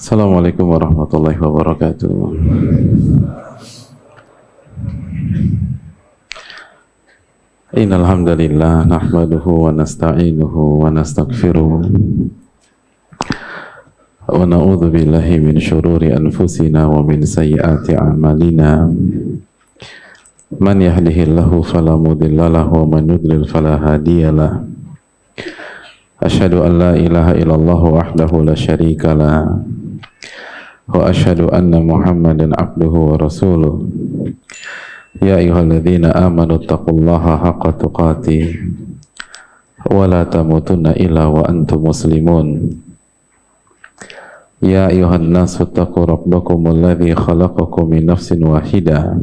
Assalamualaikum warahmatullahi wabarakatuh. Innal hamdalillah nahmaduhu wa nasta'inuhu wa nastaghfiruh wa na'udzu billahi min syururi anfusina wa min sayyiati a'malina. Man yahdihillahu fala mudilla lahu wa man yudlil fala hadiyalah. Asyhadu an la ilaha illallah wahdahu la syarika lah. Wa asyhadu anna Muhammadan abduhu wa rasuluh. Ya ayyuhalladzina amanu taqullaha haqqa tuqatih wa la tamutunna illa wa antum muslimun. Ya ayyuhan nasu taqu rabbakumul ladzi khalaqakum min nafsin wahidah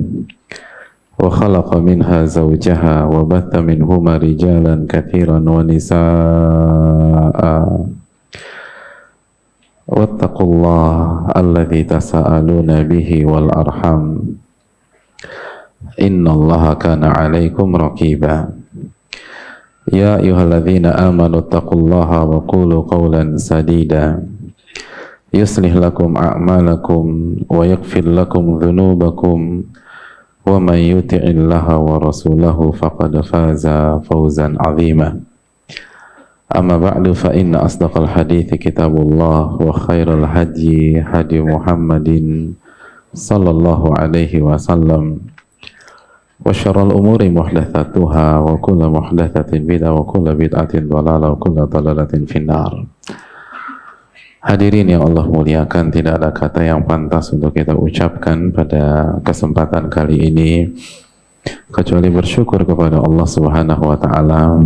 wa khalaqa minha zawjaha wa batha minhuma rijalan katsiran wa nisaa'a. Wattaqullaha alladzi tasaaluna bihi wal arham. Innallaha kana 'alaikum raqiba. Ya ayyuhalladzina amanu taqullaha wa qulu qawlan sadida yuslih lakum a'malakum wa yaghfir lakum dhunubakum wa man yuti'illaha wa rasulahu faqad faza fawzan 'azima. Amma ba'du fa inna asdaqal hadithi kitabullah wa khairal hadyi hadi Muhammadin sallallahu alaihi wasallam wa syarrul umuri muhdatsatuha wa kullu muhdatsatin bid'ah wa kullu bid'atin dhalalah wa kullu dhalalatin finnar. Hadirin yang Allah muliakan, tidak ada kata yang pantas untuk kita ucapkan pada kesempatan kali ini kecuali bersyukur kepada Allah Subhanahu wa taala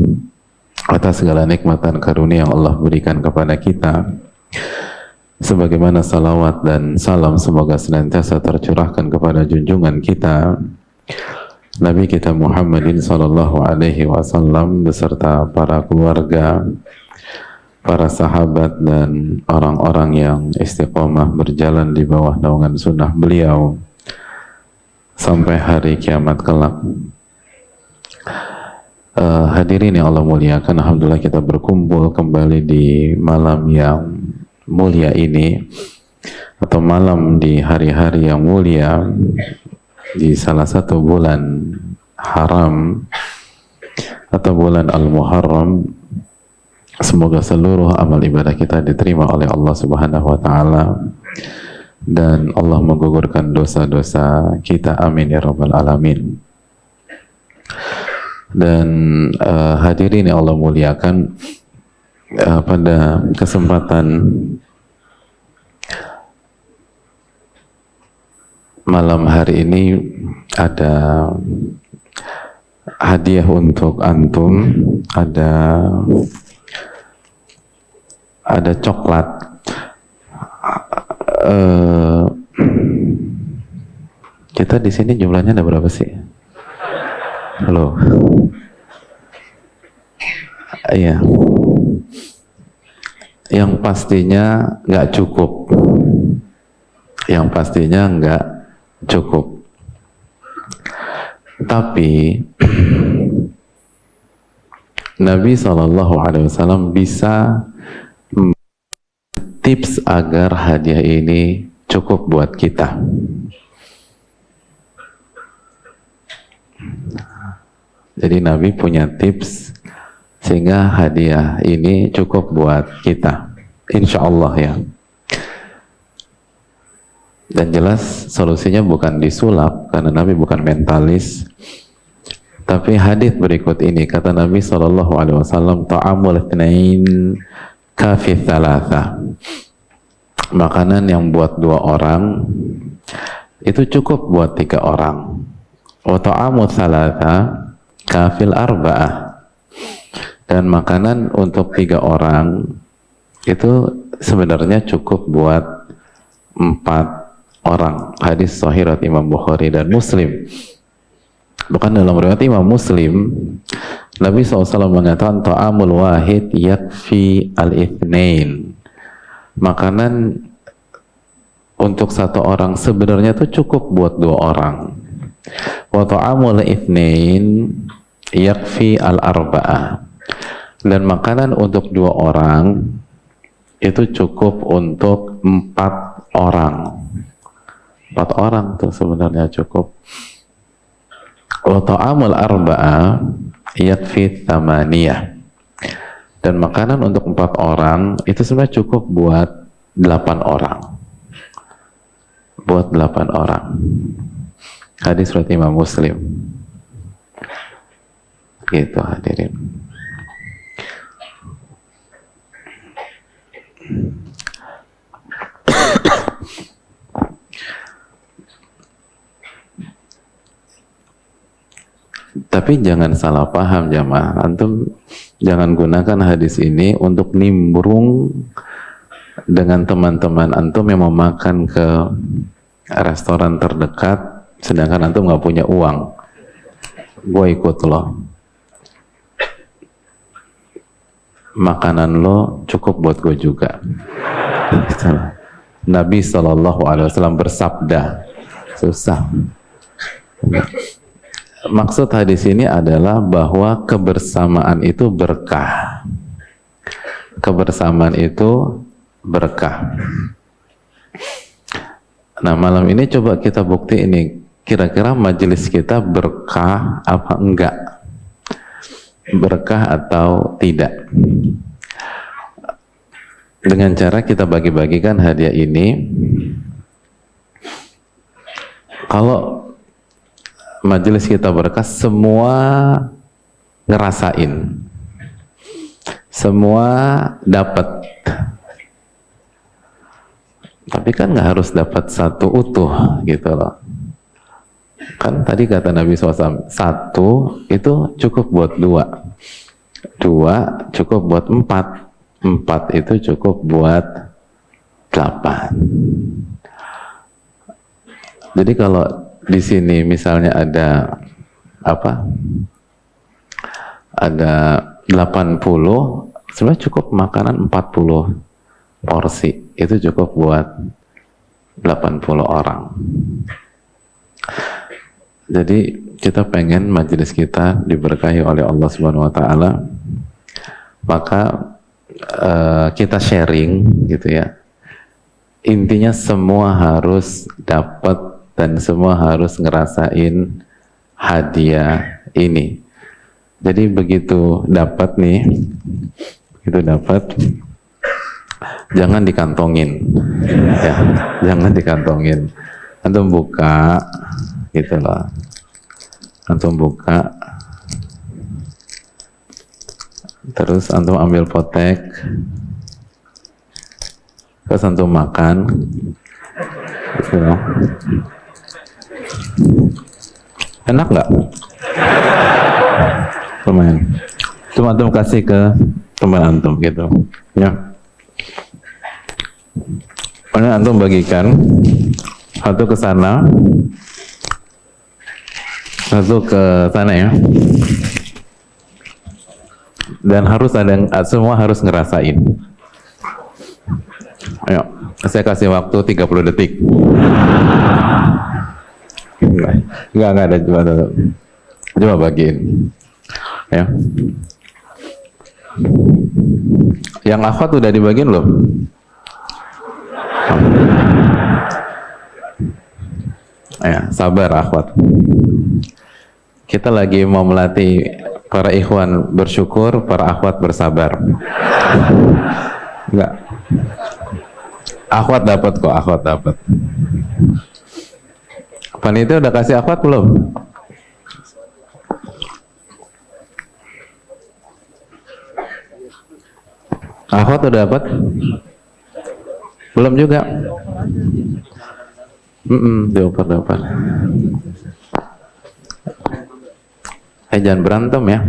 atas segala nikmat dan karunia yang Allah berikan kepada kita. Sebagaimana salawat dan salam semoga senantiasa tercurahkan kepada junjungan kita Nabi kita Muhammadin sallallahu alaihi wasallam beserta para keluarga, para sahabat dan orang-orang yang istiqomah berjalan di bawah naungan sunnah beliau sampai hari kiamat kelak. Hadirin yang Allah muliakan, alhamdulillah kita berkumpul kembali di malam yang mulia ini, atau malam di hari-hari yang mulia di salah satu bulan haram atau bulan Al-Muharram. Semoga seluruh amal ibadah kita diterima oleh Allah Subhanahu wa taala dan Allah menggugurkan dosa-dosa kita, amin ya rabbal alamin. Dan hadirin yang Allah muliakan, pada kesempatan malam hari ini ada hadiah untuk antum, ada coklat. Kita di sini jumlahnya ada berapa sih? Halo. Iya. Yang pastinya nggak cukup. Yang pastinya nggak cukup. Tapi Nabi SAW bisa tips agar hadiah ini cukup buat kita. Jadi Nabi punya tips sehingga hadiah ini cukup buat kita, insya Allah ya. Dan jelas solusinya bukan disulap, karena Nabi bukan mentalis. Tapi hadis berikut ini, kata Nabi SAW, ta'amul itsnain kafi tsalatsa. Makanan yang buat 2 orang itu cukup buat 3 orang. Wa ta'amul tsalatsa kafil arba'ah. Dan makanan untuk 3 orang itu sebenarnya cukup buat 4 orang. Hadis sahih riwayat Imam Bukhari dan Muslim. Bukan dalam riwayat Imam Muslim, Nabi SAW mengatakan ta'amul wahid yakfi al-ithnain. Makanan untuk 1 orang sebenarnya itu cukup buat 2 orang. Wa ta'amul ithnain yakfi al-arba'ah. Dan makanan untuk 2 orang itu cukup untuk 4 orang. 4 orang tuh sebenarnya cukup. Wa ta'amul arba'a yakfi thamaniyah. Dan makanan untuk 4 orang itu sebenarnya cukup buat 8 orang. Buat 8 orang. Hadis riwayat Imam Muslim. Gitu hadirin. Tapi jangan salah paham jamaah, antum jangan gunakan hadis ini untuk nimbrung dengan teman-teman antum yang mau makan ke restoran terdekat, sedangkan antum nggak punya uang. Gue ikut lo, makanan lo cukup buat gue juga. Nabi SAW bersabda, susah. Maksud hadis ini adalah bahwa kebersamaan itu berkah. Kebersamaan itu berkah. Nah, malam ini coba kita bukti ini. Kira-kira majelis kita berkah apa enggak? Berkah atau tidak? Dengan cara kita bagi-bagikan hadiah ini. Kalau majelis kita berkah, semua ngerasain, semua dapat. Tapi kan nggak harus dapat satu utuh gitu loh. Kan tadi kata Nabi SAW, 1 itu cukup buat 2, 2 cukup buat 4, 4 itu cukup buat 8. Jadi kalau di sini misalnya ada apa? Ada 80, sebenarnya cukup makanan 40 porsi. Itu cukup buat 80 orang. Jadi kita pengen majelis kita diberkahi oleh Allah Subhanahu wa taala. Maka kita sharing gitu ya. Intinya semua harus dapat dan semua harus ngerasain hadiah ini. Jadi begitu dapat nih, begitu dapat, jangan dikantongin, ya, jangan dikantongin. Antum buka, gitu loh. Antum buka, terus antum ambil potek, terus antum makan, gitu loh. Enak nggak? Lumayan. Cuma antum kasih ke teman antum gitu, ya. Kemudian antum bagikan, satu ke sana, satu ke sana ya. Dan harus ada, semua harus ngerasain. Ayo, saya kasih waktu 30 detik. Enggak ada, coba bagiin. Ya. Yang akhwat udah dibagiin belum? Ya, sabar akhwat. Kita lagi mau melatih para ikhwan bersyukur, para akhwat bersabar. Enggak. Akhwat dapat kok, akhwat dapat. Panitia udah kasih akhwat belum? Akhwat udah dapat? Belum juga? Dioper. Jangan berantem ya.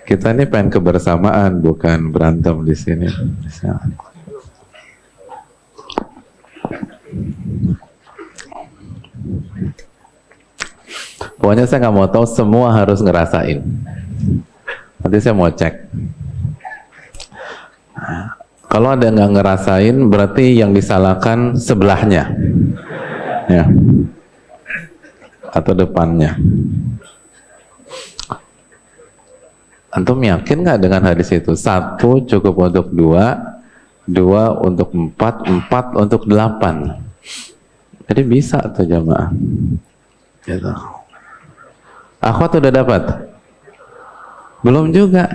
Kita ini pengen kebersamaan, bukan berantem di sini. Pokoknya saya nggak mau tahu, semua harus ngerasain. Nanti saya mau cek. Kalau ada nggak ngerasain, berarti yang disalahkan sebelahnya, ya, atau depannya. Antum yakin nggak dengan hadis itu? 1 cukup untuk 2, 2 untuk 4, 4 untuk 8. Jadi bisa tuh jamaah. Gitu. Akhwat udah dapat? Belum juga.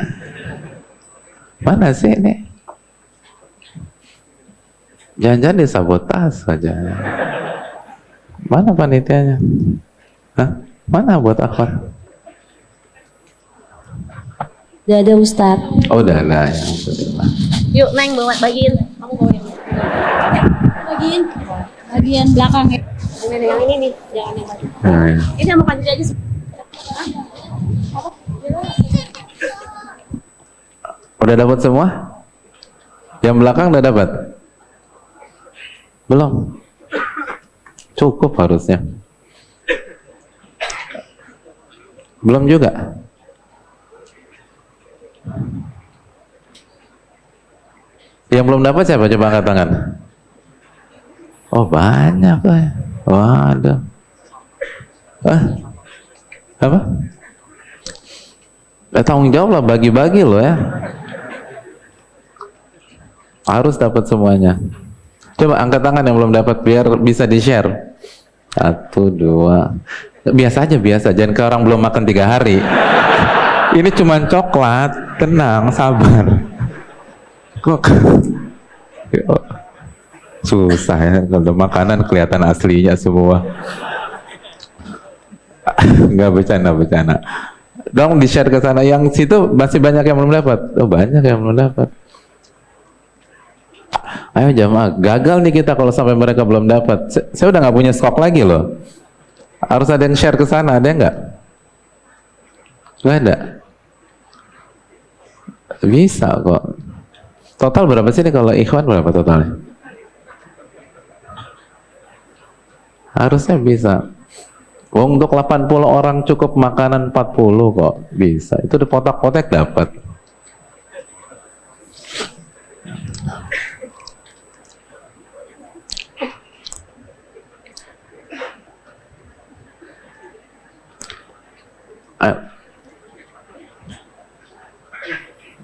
Mana sih ini? Jangan-jangan disabotas saja. Mana panitianya? Hah? Mana buat akhwat? Udah ada Ustadz. Oh, udah ada ya. Yuk Neng bawa bagiin. Kamu bawa yang bagiin. Bagian belakang ya. Yang ini nih, jangan yang baju. Ini sama kanji aja. Udah dapat semua? Yang belakang udah dapat? Belum? Cukup harusnya. Belum juga? Yang belum dapat siapa? Coba angkat tangan. Oh banyak lah. Waduh. Apa? Tanggung jawab lah, bagi-bagi loh ya. Harus dapat semuanya. Coba angkat tangan yang belum dapat biar bisa di-share. 1, 2. Biasa aja, biasa. Jangan ke orang belum makan 3 hari. Ini cuma coklat. Tenang, sabar. Kok susah ya kalau makanan kelihatan aslinya semua. Nggak bercanda. Dong di-share ke sana. Yang situ masih banyak yang belum dapat. Oh banyak yang belum dapat. Ayo jamaah, gagal nih kita kalau sampai mereka belum dapat. Saya udah nggak punya stok lagi loh. Harus ada yang share ke sana, ada nggak? Nggak ada. Bisa kok. Total berapa sih nih kalau ikhwan, berapa totalnya? Harusnya bisa. Untuk 80 orang cukup makanan 40 kok. Bisa. Itu di potak-potak dapat.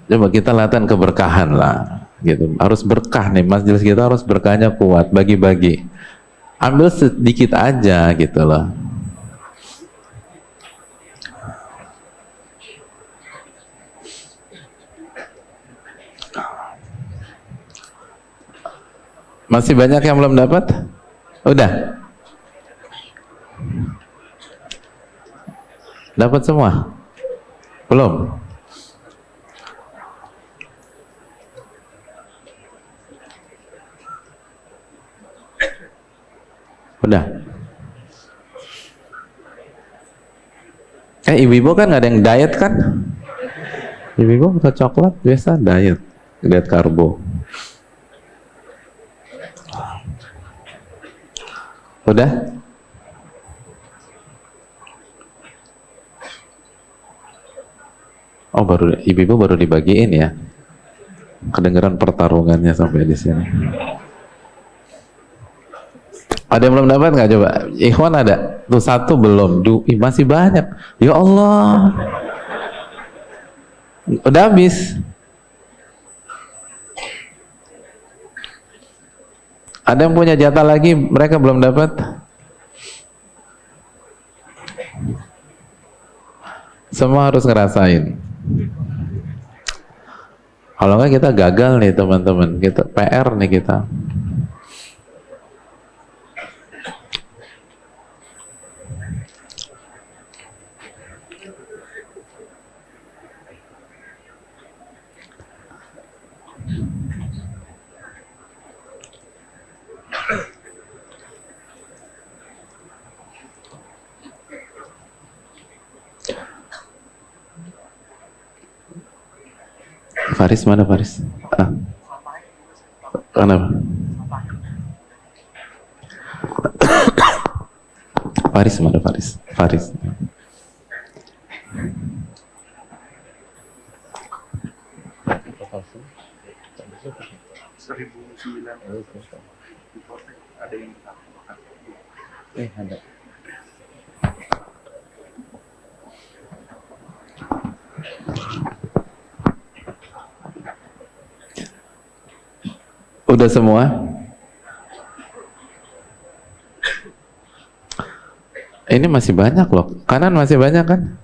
Coba kita latihan keberkahan lah, gitu. Harus berkah nih, majelis kita harus berkahnya kuat, bagi-bagi. Ambil sedikit aja gitu loh. Masih banyak yang belum dapat? Udah? Dapat semua? Belum? Udah? Ibu-ibu kan nggak ada yang diet kan? Ibu-ibu buka coklat biasa diet karbo. Udah? Oh baru, ibu-ibu baru dibagiin ya? Kedengeran pertarungannya sampai di sini. Ada yang belum dapat nggak coba? Ikhwan ada? Tuh 1 belum, masih banyak. Ya Allah. Udah habis. Ada yang punya jatah lagi, mereka belum dapat? Semua harus ngerasain. Kalau nggak kita gagal nih teman-teman, kita PR nih kita. Faris mana Faris? Kenapa? Faris mana Faris? Faris. Ada. Udah semua? Ini masih banyak loh. Kanan masih banyak kan?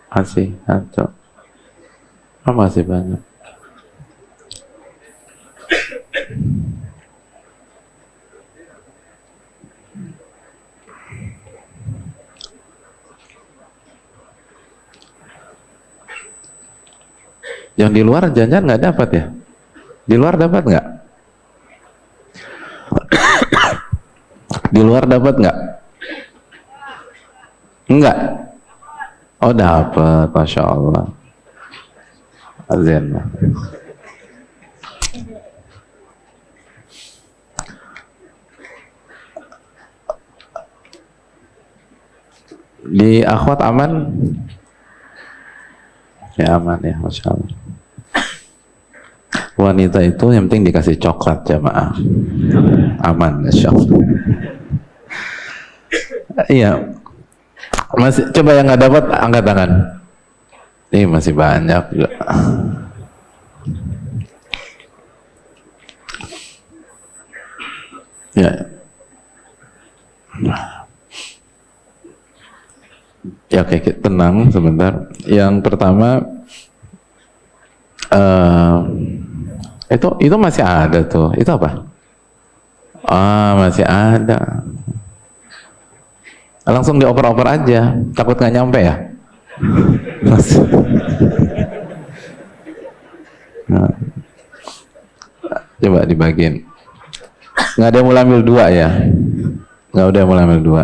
Masih, satu. Oh, masih banyak. Yang di luar jangan nggak dapat ya? Di luar dapat nggak? Di luar dapat nggak? Enggak. Oh dapat, masya Allah. Azan. Di akhwat aman? Ya aman ya, masya Allah. Wanita itu yang penting dikasih coklat jamaah. Aman, masya Allah. Iya. Masih, coba yang nggak dapat angkat tangan. Ini masih banyak juga. Ya. Ya oke, tenang sebentar. Yang pertama itu masih ada tuh. Itu apa? Masih ada. Langsung dioper-oper aja. Takut nggak nyampe ya? Nah. Coba dibagiin. Nggak ada yang mulai ambil dua ya? Nggak ada yang mulai ambil dua.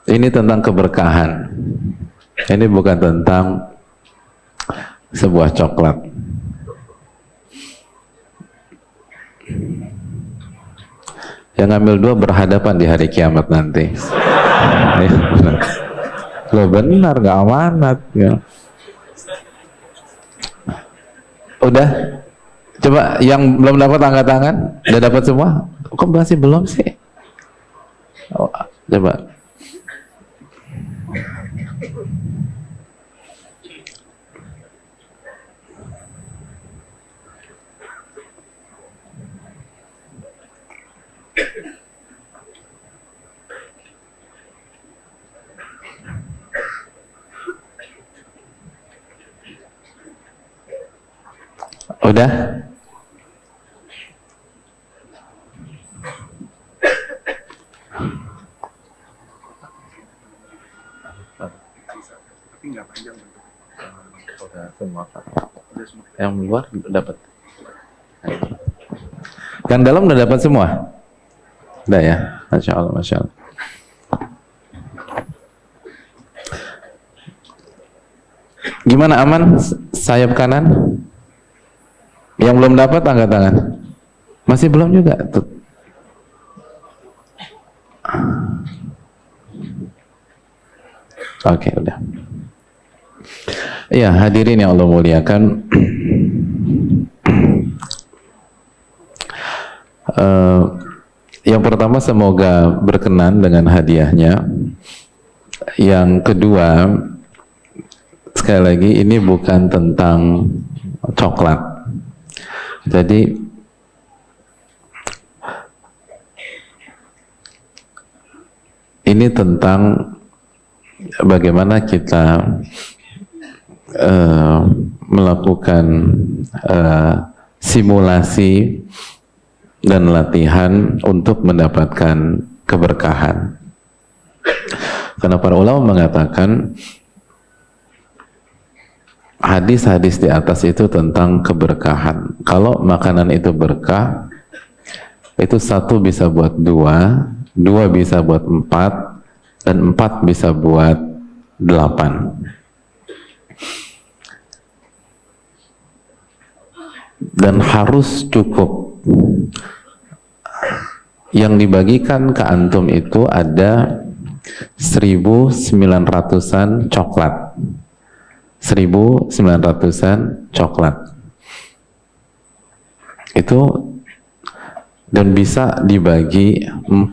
Ini tentang keberkahan. Ini bukan tentang sebuah coklat. Yang ngambil dua berhadapan di hari kiamat nanti. Lo benar, nggak amanat ya. Udah? Coba yang belum dapat angkat tangan. Udah dapat semua? Kok masih belum sih? Coba. Udah? Tapi nggak panjang untuk Udah semua. Yang luar dapat. Yang dalam udah dapat semua? Udah ya? Masya Allah, Masya Allah. Gimana, aman? Sayap kanan? Yang belum dapat angkat tangan. Masih belum juga tuh. Oke, udah. Iya, hadirin yang Allah muliakan. Yang pertama semoga berkenan dengan hadiahnya. Yang kedua, sekali lagi ini bukan tentang coklat. Jadi ini tentang bagaimana kita melakukan simulasi dan latihan untuk mendapatkan keberkahan. Karena para ulama mengatakan hadis-hadis di atas itu tentang keberkahan. Kalau makanan itu berkah, itu satu bisa buat dua, dua bisa buat empat, dan empat bisa buat 8. Dan harus cukup. Yang dibagikan ke antum itu ada 1.900-an coklat. 1.900-an coklat. Itu dan bisa dibagi 4,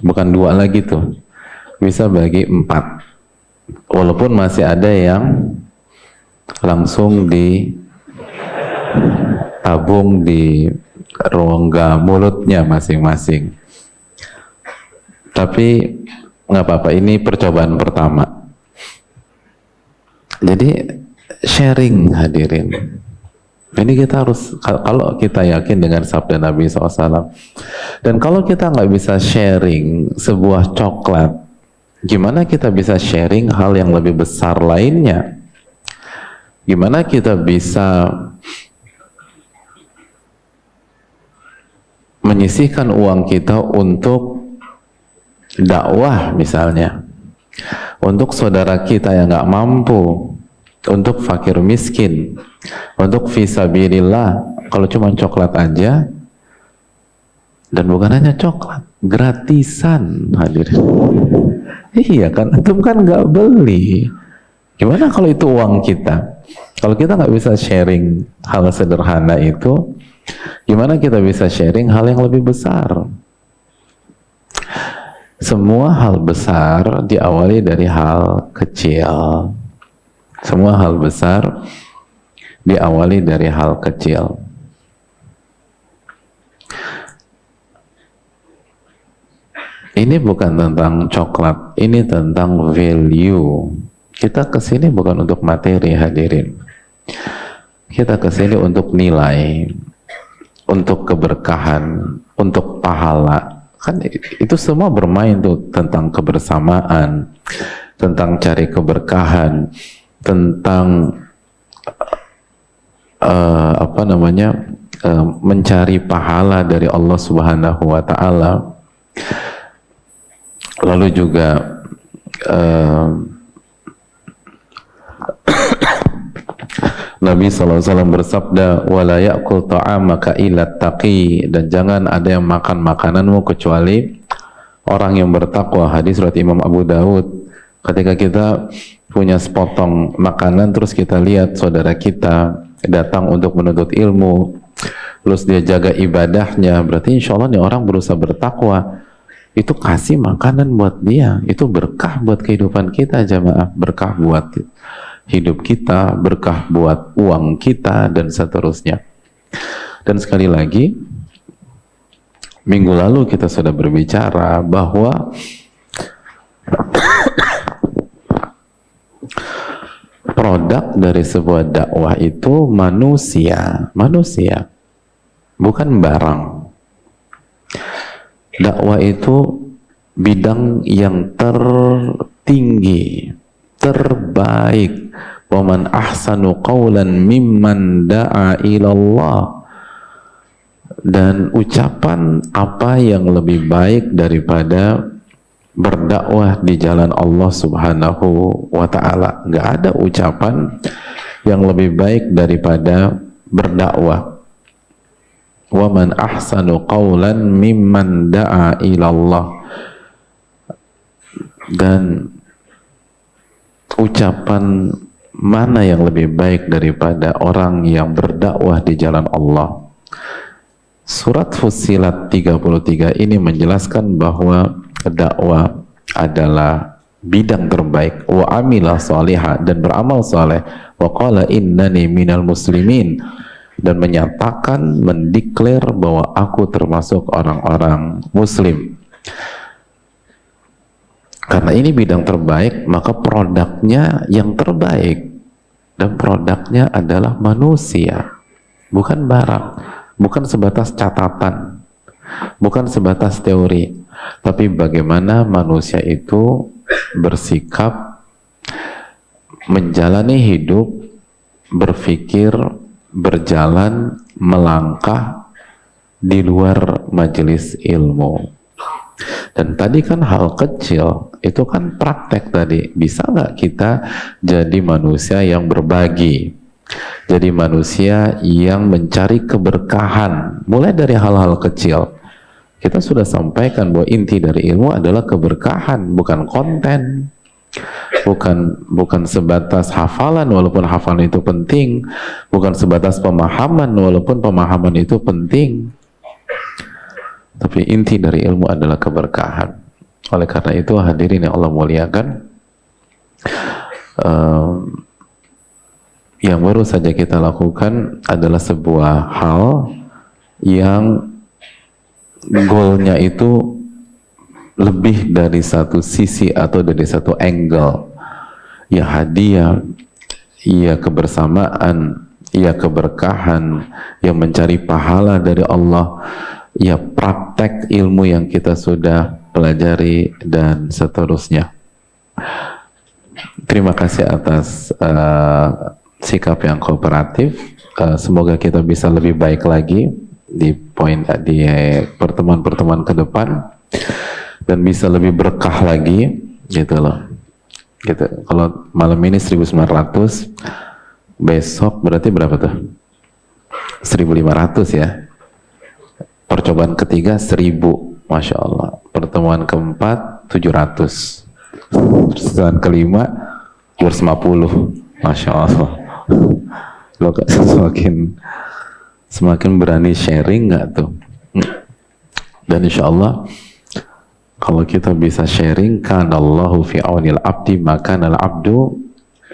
bukan 2 lagi tuh, bisa bagi 4, walaupun masih ada yang langsung ditabung di rongga mulutnya masing-masing. Tapi nggak apa-apa, ini percobaan pertama. Jadi sharing hadirin. Ini kita harus, kalau kita yakin dengan sabda Nabi SAW, dan kalau kita nggak bisa sharing sebuah coklat, gimana kita bisa sharing hal yang lebih besar lainnya? Gimana kita bisa menyisihkan uang kita untuk dakwah misalnya, untuk saudara kita yang nggak mampu, untuk fakir miskin, untuk fisabilillah. Kalau cuma coklat aja, dan bukan hanya coklat, gratisan hadirin. Iya kan, antum kan nggak beli. Gimana kalau itu uang kita? Kalau kita nggak bisa sharing hal sederhana itu, gimana kita bisa sharing hal yang lebih besar? Semua hal besar diawali dari hal kecil. Semua hal besar diawali dari hal kecil. Ini bukan tentang coklat, ini tentang value. Kita kesini bukan untuk materi hadirin. Kita kesini untuk nilai, untuk keberkahan, untuk pahala. Kan itu semua bermain tuh tentang kebersamaan, tentang cari keberkahan, tentang mencari pahala dari Allah Subhanahu wa Ta'ala. Lalu juga Nabi SAW bersabda, wala ya'kul ta'amaka illa taqi, dan jangan ada yang makan makananmu kecuali orang yang bertakwa. Hadis riwayat Imam Abu Dawud. Ketika kita punya sepotong makanan, terus kita lihat saudara kita datang untuk menuntut ilmu, terus dia jaga ibadahnya, berarti insya Allah nih orang berusaha bertakwa. Itu kasih makanan buat dia, itu berkah buat kehidupan kita jamaah, berkah buat hidup kita, berkah buat uang kita, dan seterusnya. Dan sekali lagi, minggu lalu kita sudah berbicara bahwa produk dari sebuah dakwah itu manusia, bukan barang. Dakwah itu bidang yang tertinggi, terbaik. Waman ahsanu qawlan mimman da'a ilallah. Dan ucapan apa yang lebih baik daripada berdakwah di jalan Allah Subhanahu wa Ta'ala. Nggak ada ucapan yang lebih baik daripada berdakwah. Waman ahsanu qawlan mimman da'a ilallah. Dan ucapan mana yang lebih baik daripada orang yang berdakwah di jalan Allah. Surat Fussilat 33 ini menjelaskan bahwa dakwah adalah bidang terbaik. Wa amila salihah, dan beramal saleh. Wa qala innani minal muslimin, dan menyatakan, mendeklar bahwa aku termasuk orang-orang muslim. Karena ini bidang terbaik, maka produknya yang terbaik, dan produknya adalah manusia, bukan barang, bukan sebatas catatan, bukan sebatas teori, tapi bagaimana manusia itu bersikap, menjalani hidup, berpikir, berjalan, melangkah di luar majelis ilmu. Dan tadi kan hal kecil, itu kan praktek tadi. Bisa nggak kita jadi manusia yang berbagi, jadi manusia yang mencari keberkahan, mulai dari hal-hal kecil. Kita sudah sampaikan bahwa inti dari ilmu adalah keberkahan, bukan konten, bukan sebatas hafalan walaupun hafalan itu penting, bukan sebatas pemahaman walaupun pemahaman itu penting, tapi inti dari ilmu adalah keberkahan. Oleh karena itu hadirin yang Allah muliakan, yang baru saja kita lakukan adalah sebuah hal yang goalnya itu lebih dari satu sisi atau dari satu angle. Ya hadiah, ya kebersamaan, ya keberkahan, ya mencari pahala dari Allah, ya praktek ilmu yang kita sudah pelajari, dan seterusnya. Terima kasih atas sikap yang kooperatif. Semoga kita bisa lebih baik lagi di pertemuan-pertemuan ke depan, dan bisa lebih berkah lagi, gitu loh. Gitu. Kalau malam ini 1900, besok berarti berapa tuh? 1500 ya. Percobaan ketiga 1000, Masya Allah. Pertemuan keempat 700. Pertemuan kelima 250, Masya Allah. Lo semakin berani sharing nggak tuh? Dan insya Allah kalau kita bisa sharing, kanallahu fi aunil abdi maka al abdu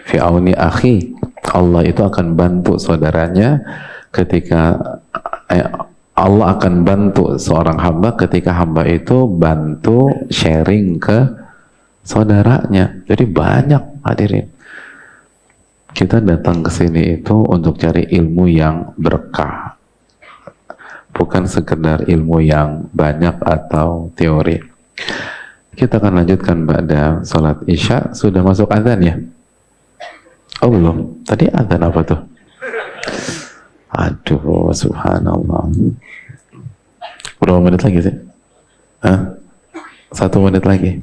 fi auni akhi. Allah itu akan bantu saudaranya ketika Allah akan bantu seorang hamba ketika hamba itu bantu sharing ke saudaranya. Jadi banyak hadirin. Kita datang ke sini itu untuk cari ilmu yang berkah, bukan sekedar ilmu yang banyak atau teori. Kita akan lanjutkan pada sholat isya. Sudah masuk azan ya? Oh belum. Tadi azan apa tuh? Aduh, subhanallah. Berapa menit lagi sih? Hah? 1 menit lagi.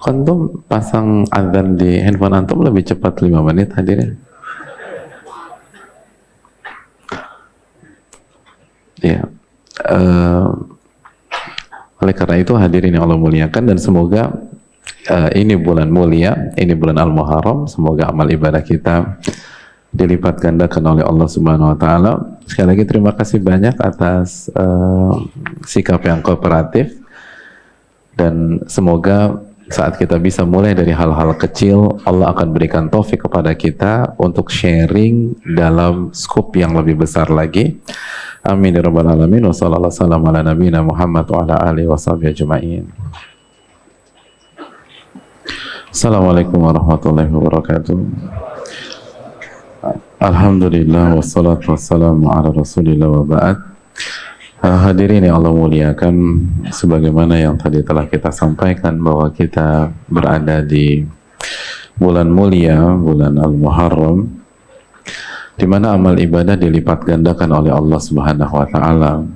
Antum pasang azan di handphone antum lebih cepat 5 menit hadirin. Ya, oleh karena itu hadirin yang Allah muliakan, dan semoga ini bulan mulia, ini bulan Al-Muharram, semoga amal ibadah kita dilipat gandakan oleh Allah Subhanahu wa taala. Sekali lagi terima kasih banyak atas sikap yang kooperatif, dan semoga saat kita bisa mulai dari hal-hal kecil, Allah akan berikan taufik kepada kita untuk sharing dalam skop yang lebih besar lagi. Amin ya rabbal alamin. Wassallallahu ala nabiyina Muhammad wa ala alihi washabihi ajma'in. Assalamualaikum warahmatullahi wabarakatuh. Alhamdulillah wassalatu wassalamu ala rasulillah wa ba'd. Hadirin yang Allah muliakan, sebagaimana yang tadi telah kita sampaikan bahwa kita berada di bulan mulia, bulan Al-Muharram, di mana amal ibadah dilipat gandakan oleh Allah Subhanahu wa taala.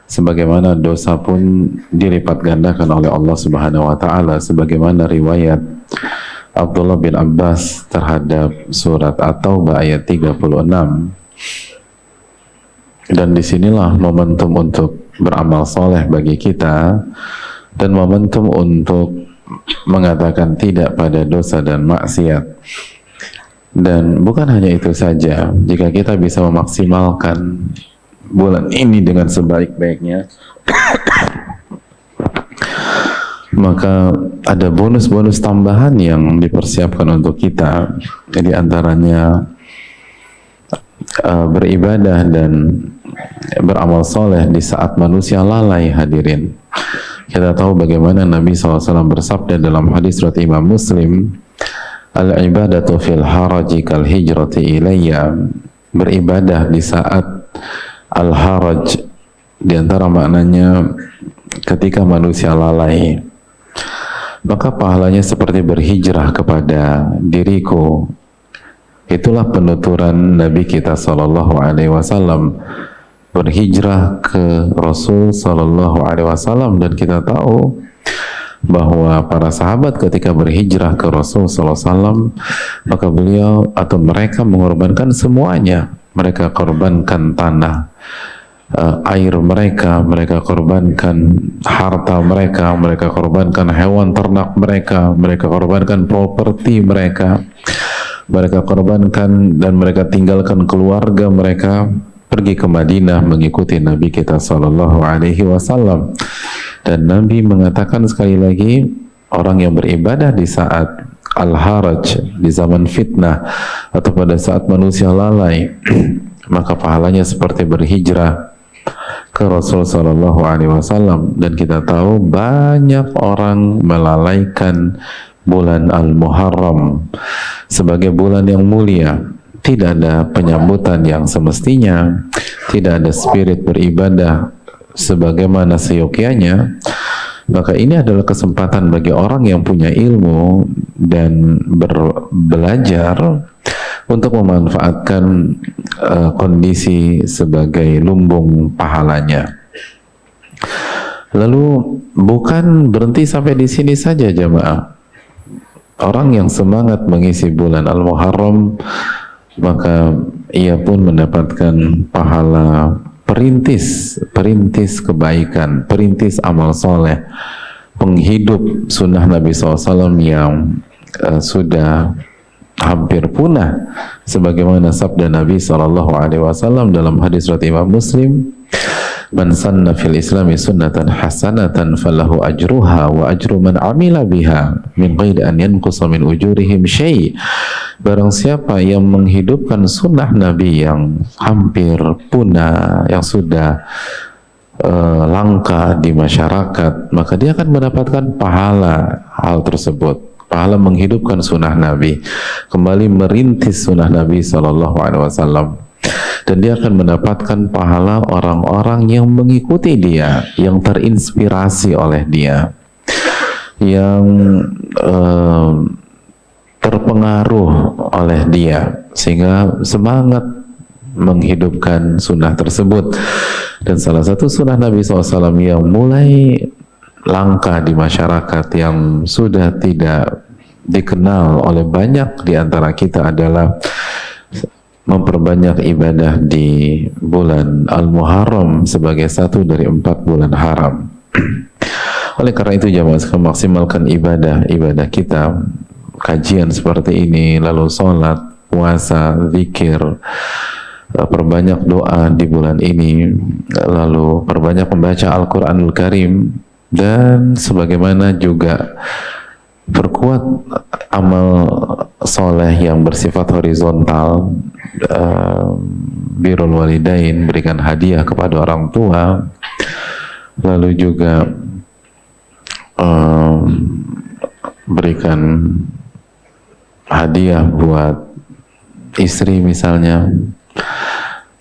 Sebagaimana dosa pun dilipat gandakan oleh Allah Subhanahu wa taala, sebagaimana riwayat Abdullah bin Abbas terhadap surat At-Taubah ayat 36. Dan disinilah momentum untuk beramal soleh bagi kita, dan momentum untuk mengatakan tidak pada dosa dan maksiat. Dan bukan hanya itu saja, jika kita bisa memaksimalkan bulan ini dengan sebaik-baiknya, maka ada bonus-bonus tambahan yang dipersiapkan untuk kita. Jadi antaranya beribadah dan beramal soleh di saat manusia lalai, hadirin. Kita tahu bagaimana Nabi SAW bersabda dalam hadis riwayat Imam Muslim, al-ibadatu fil haraji kal hijrati ilayya. Beribadah di saat al-haraj, di antara maknanya ketika manusia lalai, maka pahalanya seperti berhijrah kepada diriku. Itulah penuturan Nabi kita Sallallahu Alaihi Wasallam, berhijrah ke Rasul Sallallahu Alaihi Wasallam. Dan kita tahu bahwa para sahabat ketika berhijrah ke Rasul Sallallahu Alaihi Wasallam, maka beliau atau mereka mengorbankan semuanya. Mereka korbankan tanah, air mereka, mereka korbankan harta mereka, mereka korbankan hewan ternak mereka, mereka korbankan properti mereka, mereka korbankan dan mereka tinggalkan keluarga mereka, pergi ke Madinah mengikuti Nabi kita Sallallahu Alaihi Wasallam. Dan Nabi mengatakan sekali lagi, orang yang beribadah di saat al-haraj, di zaman fitnah, atau pada saat manusia lalai, maka pahalanya seperti berhijrah ke Rasul Sallallahu Alaihi Wasallam. Dan kita tahu banyak orang melalaikan bulan Al-Muharram sebagai bulan yang mulia. Tidak ada penyambutan yang semestinya, tidak ada spirit beribadah sebagaimana seyogyanya. Maka ini adalah kesempatan bagi orang yang punya ilmu dan belajar untuk memanfaatkan kondisi sebagai lumbung pahalanya. Lalu bukan berhenti sampai di sini saja jamaah. Orang yang semangat mengisi bulan Al-Muharram, maka ia pun mendapatkan pahala perintis kebaikan, perintis amal soleh, penghidup sunnah Nabi SAW yang sudah hampir punah, sebagaimana sabda Nabi SAW dalam hadis riwayat Imam Muslim, man sanna fil islami sunnatan hasanatan falahu ajruha wa ajru man amila biha min ghairi an yanqusa min ujurihim syai'. Barang siapa yang menghidupkan sunnah Nabi yang hampir punah, yang sudah langka di masyarakat, maka dia akan mendapatkan pahala hal tersebut, pahala menghidupkan sunnah Nabi, kembali merintis sunnah Nabi SAW. Dan dia akan mendapatkan pahala orang-orang yang mengikuti dia, yang terinspirasi oleh dia, yang terpengaruh oleh dia, sehingga semangat menghidupkan sunnah tersebut. Dan salah satu sunnah Nabi SAW yang mulai langka di masyarakat, yang sudah tidak dikenal oleh banyak di antara kita, adalah memperbanyak ibadah di bulan Al-Muharram sebagai satu dari 4 bulan haram. Oleh karena itu jamaah sekalian, maksimalkan ibadah kita, kajian seperti ini, lalu sholat, puasa, zikir, perbanyak doa di bulan ini, lalu perbanyak membaca Al-Quranul Karim, dan sebagaimana juga perkuat amal soleh yang bersifat horizontal, birrul walidain, berikan hadiah kepada orang tua, lalu juga berikan hadiah buat istri misalnya,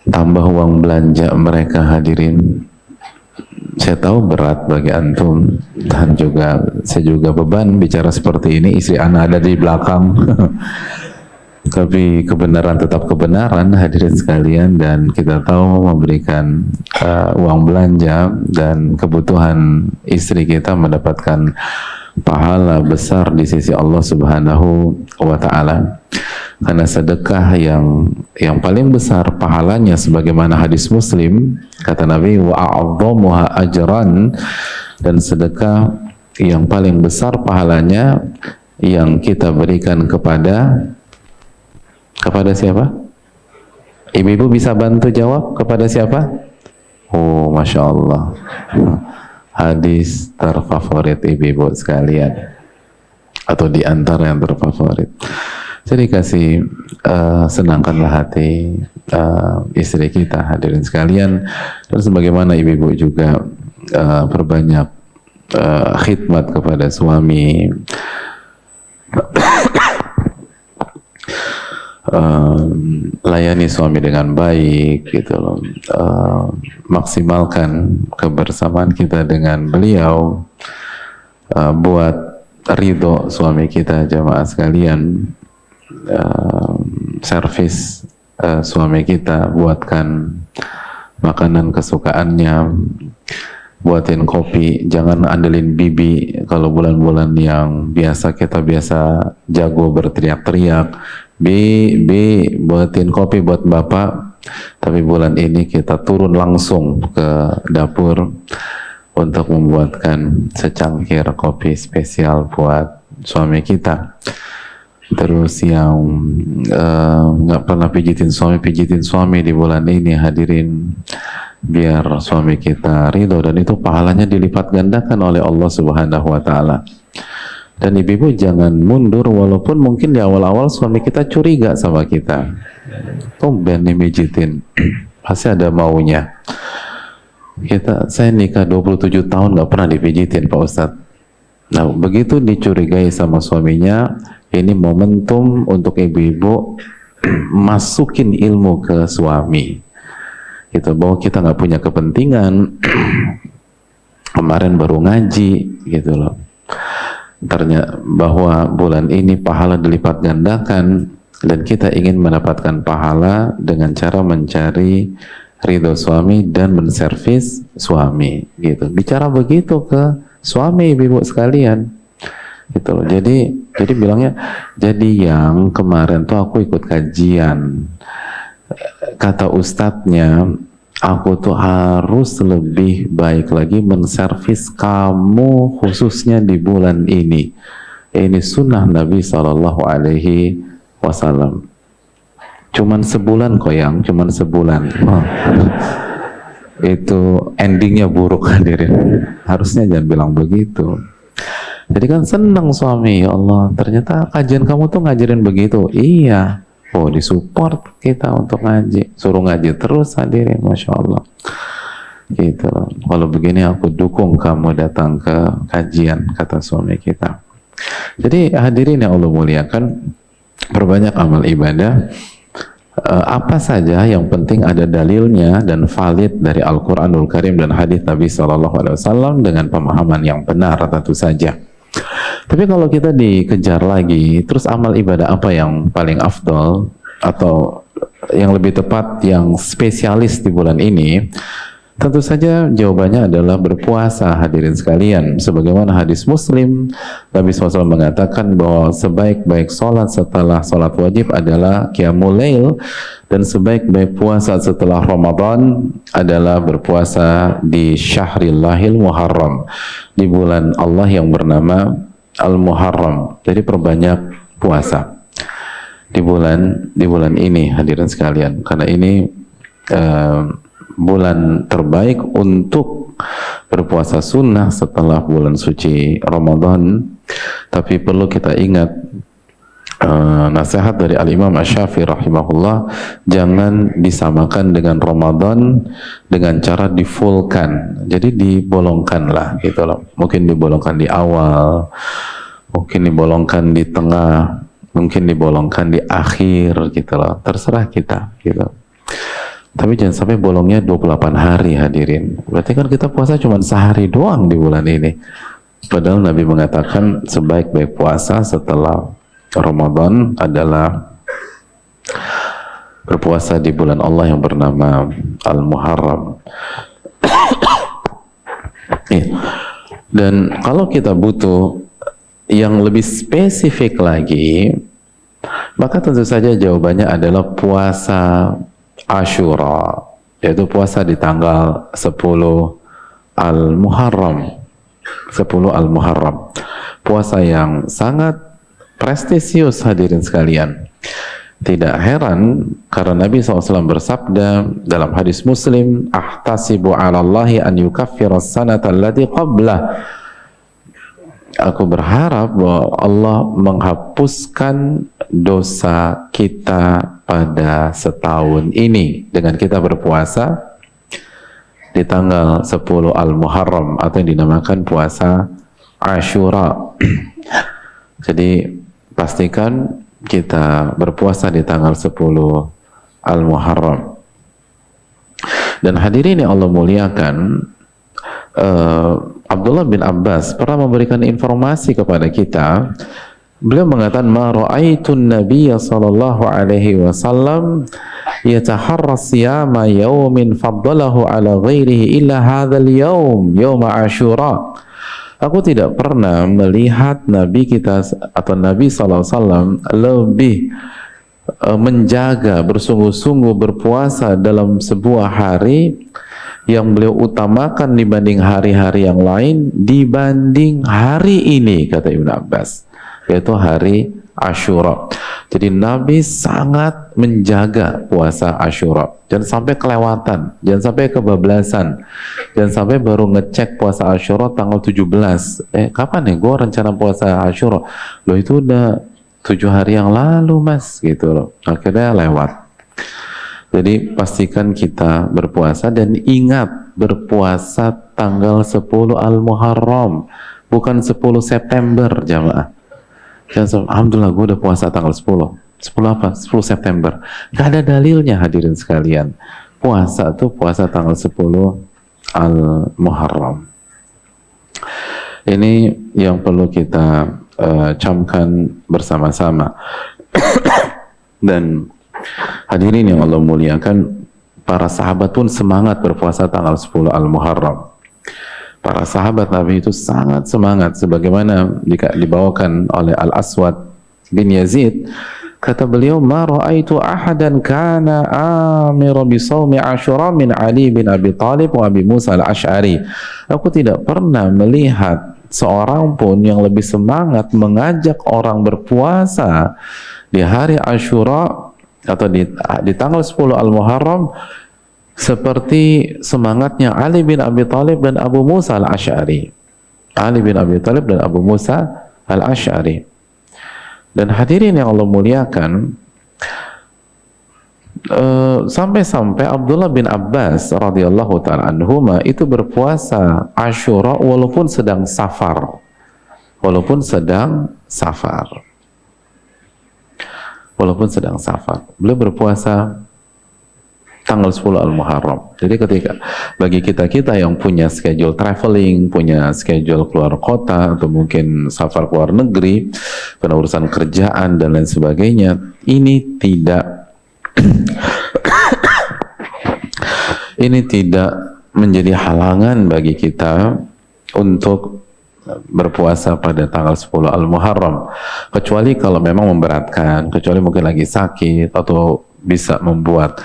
tambah uang belanja mereka. Hadirin, saya tahu berat bagi antum, dan juga saya juga beban bicara seperti ini, istri anak ada di belakang. Tapi kebenaran tetap kebenaran hadirin sekalian, dan kita tahu memberikan uang belanja dan kebutuhan istri kita mendapatkan pahala besar di sisi Allah Subhanahu wa Ta'ala. Karena sedekah yang paling besar pahalanya, sebagaimana hadis Muslim, kata Nabi, wa a'dhamuha ajran, dan sedekah yang paling besar pahalanya yang kita berikan kepada siapa? Ibu-ibu bisa bantu jawab, kepada siapa? Oh, Masya Allah, hadis terfavorit ibu-ibu sekalian, atau di antara yang terfavorit. Jadi kasih senangkanlah hati istri kita hadirin sekalian, dan sebagaimana ibu-ibu juga perbanyak khidmat kepada suami, layani suami dengan baik gitu loh, maksimalkan kebersamaan kita dengan beliau, buat ridho suami kita jamaah sekalian, servis suami kita, buatkan makanan kesukaannya, buatin kopi, jangan andelin bibi. Kalau bulan-bulan yang biasa kita jago berteriak-teriak, bi buatin kopi buat bapak, tapi bulan ini kita turun langsung ke dapur untuk membuatkan secangkir kopi spesial buat suami kita. Terus yang nggak pernah pijitin suami di bulan ini hadirin, biar suami kita ridho, dan itu pahalanya dilipat gandakan oleh Allah Subhanahu wa Ta'ala. Dan ibu-ibu jangan mundur walaupun mungkin di awal-awal suami kita curiga sama kita. Tumben nih mijitin. Pasti ada maunya. Saya nikah 27 tahun nggak pernah dipijitin Pak Ustadz. Nah, begitu dicurigai sama suaminya, ini momentum untuk ibu-ibu masukin ilmu ke suami. Gitu, bahwa kita nggak punya kepentingan. Kemarin baru ngaji, gitu loh. Ternyata bahwa bulan ini pahala dilipat gandakan dan kita ingin mendapatkan pahala dengan cara mencari ridho suami dan menservis suami, gitu. Bicara begitu ke suami ibu-ibu sekalian, gitu loh. Jadi bilangnya, jadi yang kemarin tuh aku ikut kajian, kata ustadznya aku tuh harus lebih baik lagi menservis kamu khususnya di bulan ini. Ini sunnah Nabi Shallallahu Alaihi Wasallam. Cuman sebulan kok yang, cuman sebulan. Oh. Itu endingnya buruk hadirin. Harusnya jangan bilang begitu. Jadi kan senang suami, ya Allah. Ternyata kajian kamu tuh ngajarin begitu. Iya. Oh, disupport kita untuk ngaji, suruh ngaji terus hadirin, Masya Allah. Gitu. Kalau begini aku dukung kamu datang ke kajian, kata suami kita. Jadi hadirin yang Allah muliakan, perbanyak amal ibadah. Apa saja yang penting ada dalilnya dan valid dari Al-Quranul Karim dan hadis Nabi SAW dengan pemahaman yang benar tentu saja. Tapi kalau kita dikejar lagi, terus amal ibadah apa yang paling afdol atau yang lebih tepat, yang spesialis di bulan ini? Tentu saja jawabannya adalah berpuasa hadirin sekalian. Sebagaimana hadis Muslim, Nabi SAW mengatakan bahwa sebaik-baik sholat setelah sholat wajib adalah qiyamul lail, dan sebaik-baik puasa setelah Ramadan adalah berpuasa di Syahrillahil Muharram, di bulan Allah yang bernama Al-Muharram. Jadi perbanyak puasa di bulan ini hadirin sekalian, karena ini bulan terbaik untuk berpuasa sunnah setelah bulan suci Ramadan. Tapi perlu kita ingat nasihat dari Al-Imam Asy-Syafi'i rahimahullah, jangan disamakan dengan Ramadan dengan cara difullkan. Jadi dibolongkanlah gitu loh. Mungkin dibolongkan di awal, mungkin dibolongkan di tengah, mungkin dibolongkan di akhir gitu loh. Terserah kita gitu. Tapi jangan sampai bolongnya 28 hari hadirin. Berarti kan kita puasa cuma sehari doang di bulan ini. Padahal Nabi mengatakan sebaik-baik puasa setelah Ramadan adalah berpuasa di bulan Allah yang bernama Al-Muharram. Dan kalau kita butuh yang lebih spesifik lagi, maka tentu saja jawabannya adalah puasa Ashura, yaitu puasa di tanggal 10 Al-Muharram. 10 Al-Muharram. Puasa yang sangat prestisius hadirin sekalian. Tidak heran karena Nabi SAW bersabda dalam hadis Muslim, "Ahtasibu 'ala Allahi an yukaffira as-sanata allati qablah." Aku berharap bahwa Allah menghapuskan dosa kita pada setahun ini dengan kita berpuasa di tanggal 10 Al-Muharram atau yang dinamakan puasa Ashura. Jadi pastikan kita berpuasa di tanggal 10 Al-Muharram. Dan hadirin yang Allah muliakan, Abdullah bin Abbas pernah memberikan informasi kepada kita. Beliau mengatakan, "Ma ra'aitun Nabiyya sallallahu alaihi wasallam yataharra siyama yaumin faddalahu ala ghairihi illa hadzal yaum, yaum Ashura." Aku tidak pernah melihat Nabi kita atau Nabi SAW lebih menjaga, bersungguh-sungguh berpuasa dalam sebuah hari yang beliau utamakan dibanding hari-hari yang lain, dibanding hari ini, kata Ibnu Abbas, yaitu hari Asyura. Jadi Nabi sangat menjaga puasa Asyura. Jangan sampai kelewatan, jangan sampai kebablasan, jangan sampai baru ngecek puasa Asyura tanggal 17. Kapan nih gue rencana puasa Asyura? Loh itu udah 7 hari yang lalu mas, gitu loh. Akhirnya lewat. Jadi pastikan kita berpuasa dan ingat berpuasa tanggal 10 Al-Muharram, bukan 10 September jamaah. Alhamdulillah gue udah puasa tanggal 10 apa? 10 September. Gak ada dalilnya hadirin sekalian. Puasa tuh puasa tanggal 10 Al-Muharram. Ini yang perlu kita camkan bersama-sama. Dan hadirin yang Allah muliakan, para sahabat pun semangat berpuasa tanggal 10 Al-Muharram. Para sahabat Nabi itu sangat semangat, sebagaimana dibawakan oleh Al-Aswad bin Yazid. Kata beliau, ma ra'aitu ahadan kana amira bi shaumi Asyura min Ali bin Abi Thalib wa Abi Musa al-Asy'ari. Aku tidak pernah melihat seorang pun yang lebih semangat mengajak orang berpuasa di hari Asyura atau di tanggal 10 Al-Muharram seperti semangatnya Ali bin Abi Thalib dan Abu Musa al-Asy'ari. Ali bin Abi Thalib dan Abu Musa al-Asy'ari. Dan hadirin yang Allah muliakan, sampai-sampai Abdullah bin Abbas radhiyallahu ta'ala anhuma itu berpuasa Asyura walaupun sedang safar. Walaupun sedang safar. Walaupun sedang safar. Beliau berpuasa tanggal 10 Al-Muharram. Jadi bagi kita yang punya schedule traveling, punya schedule keluar kota, atau mungkin safar keluar negeri, penurusan kerjaan dan lain sebagainya, ini tidak ini tidak menjadi halangan bagi kita untuk berpuasa pada tanggal 10 Al-Muharram, kecuali kalau memang memberatkan, kecuali mungkin lagi sakit atau bisa membuat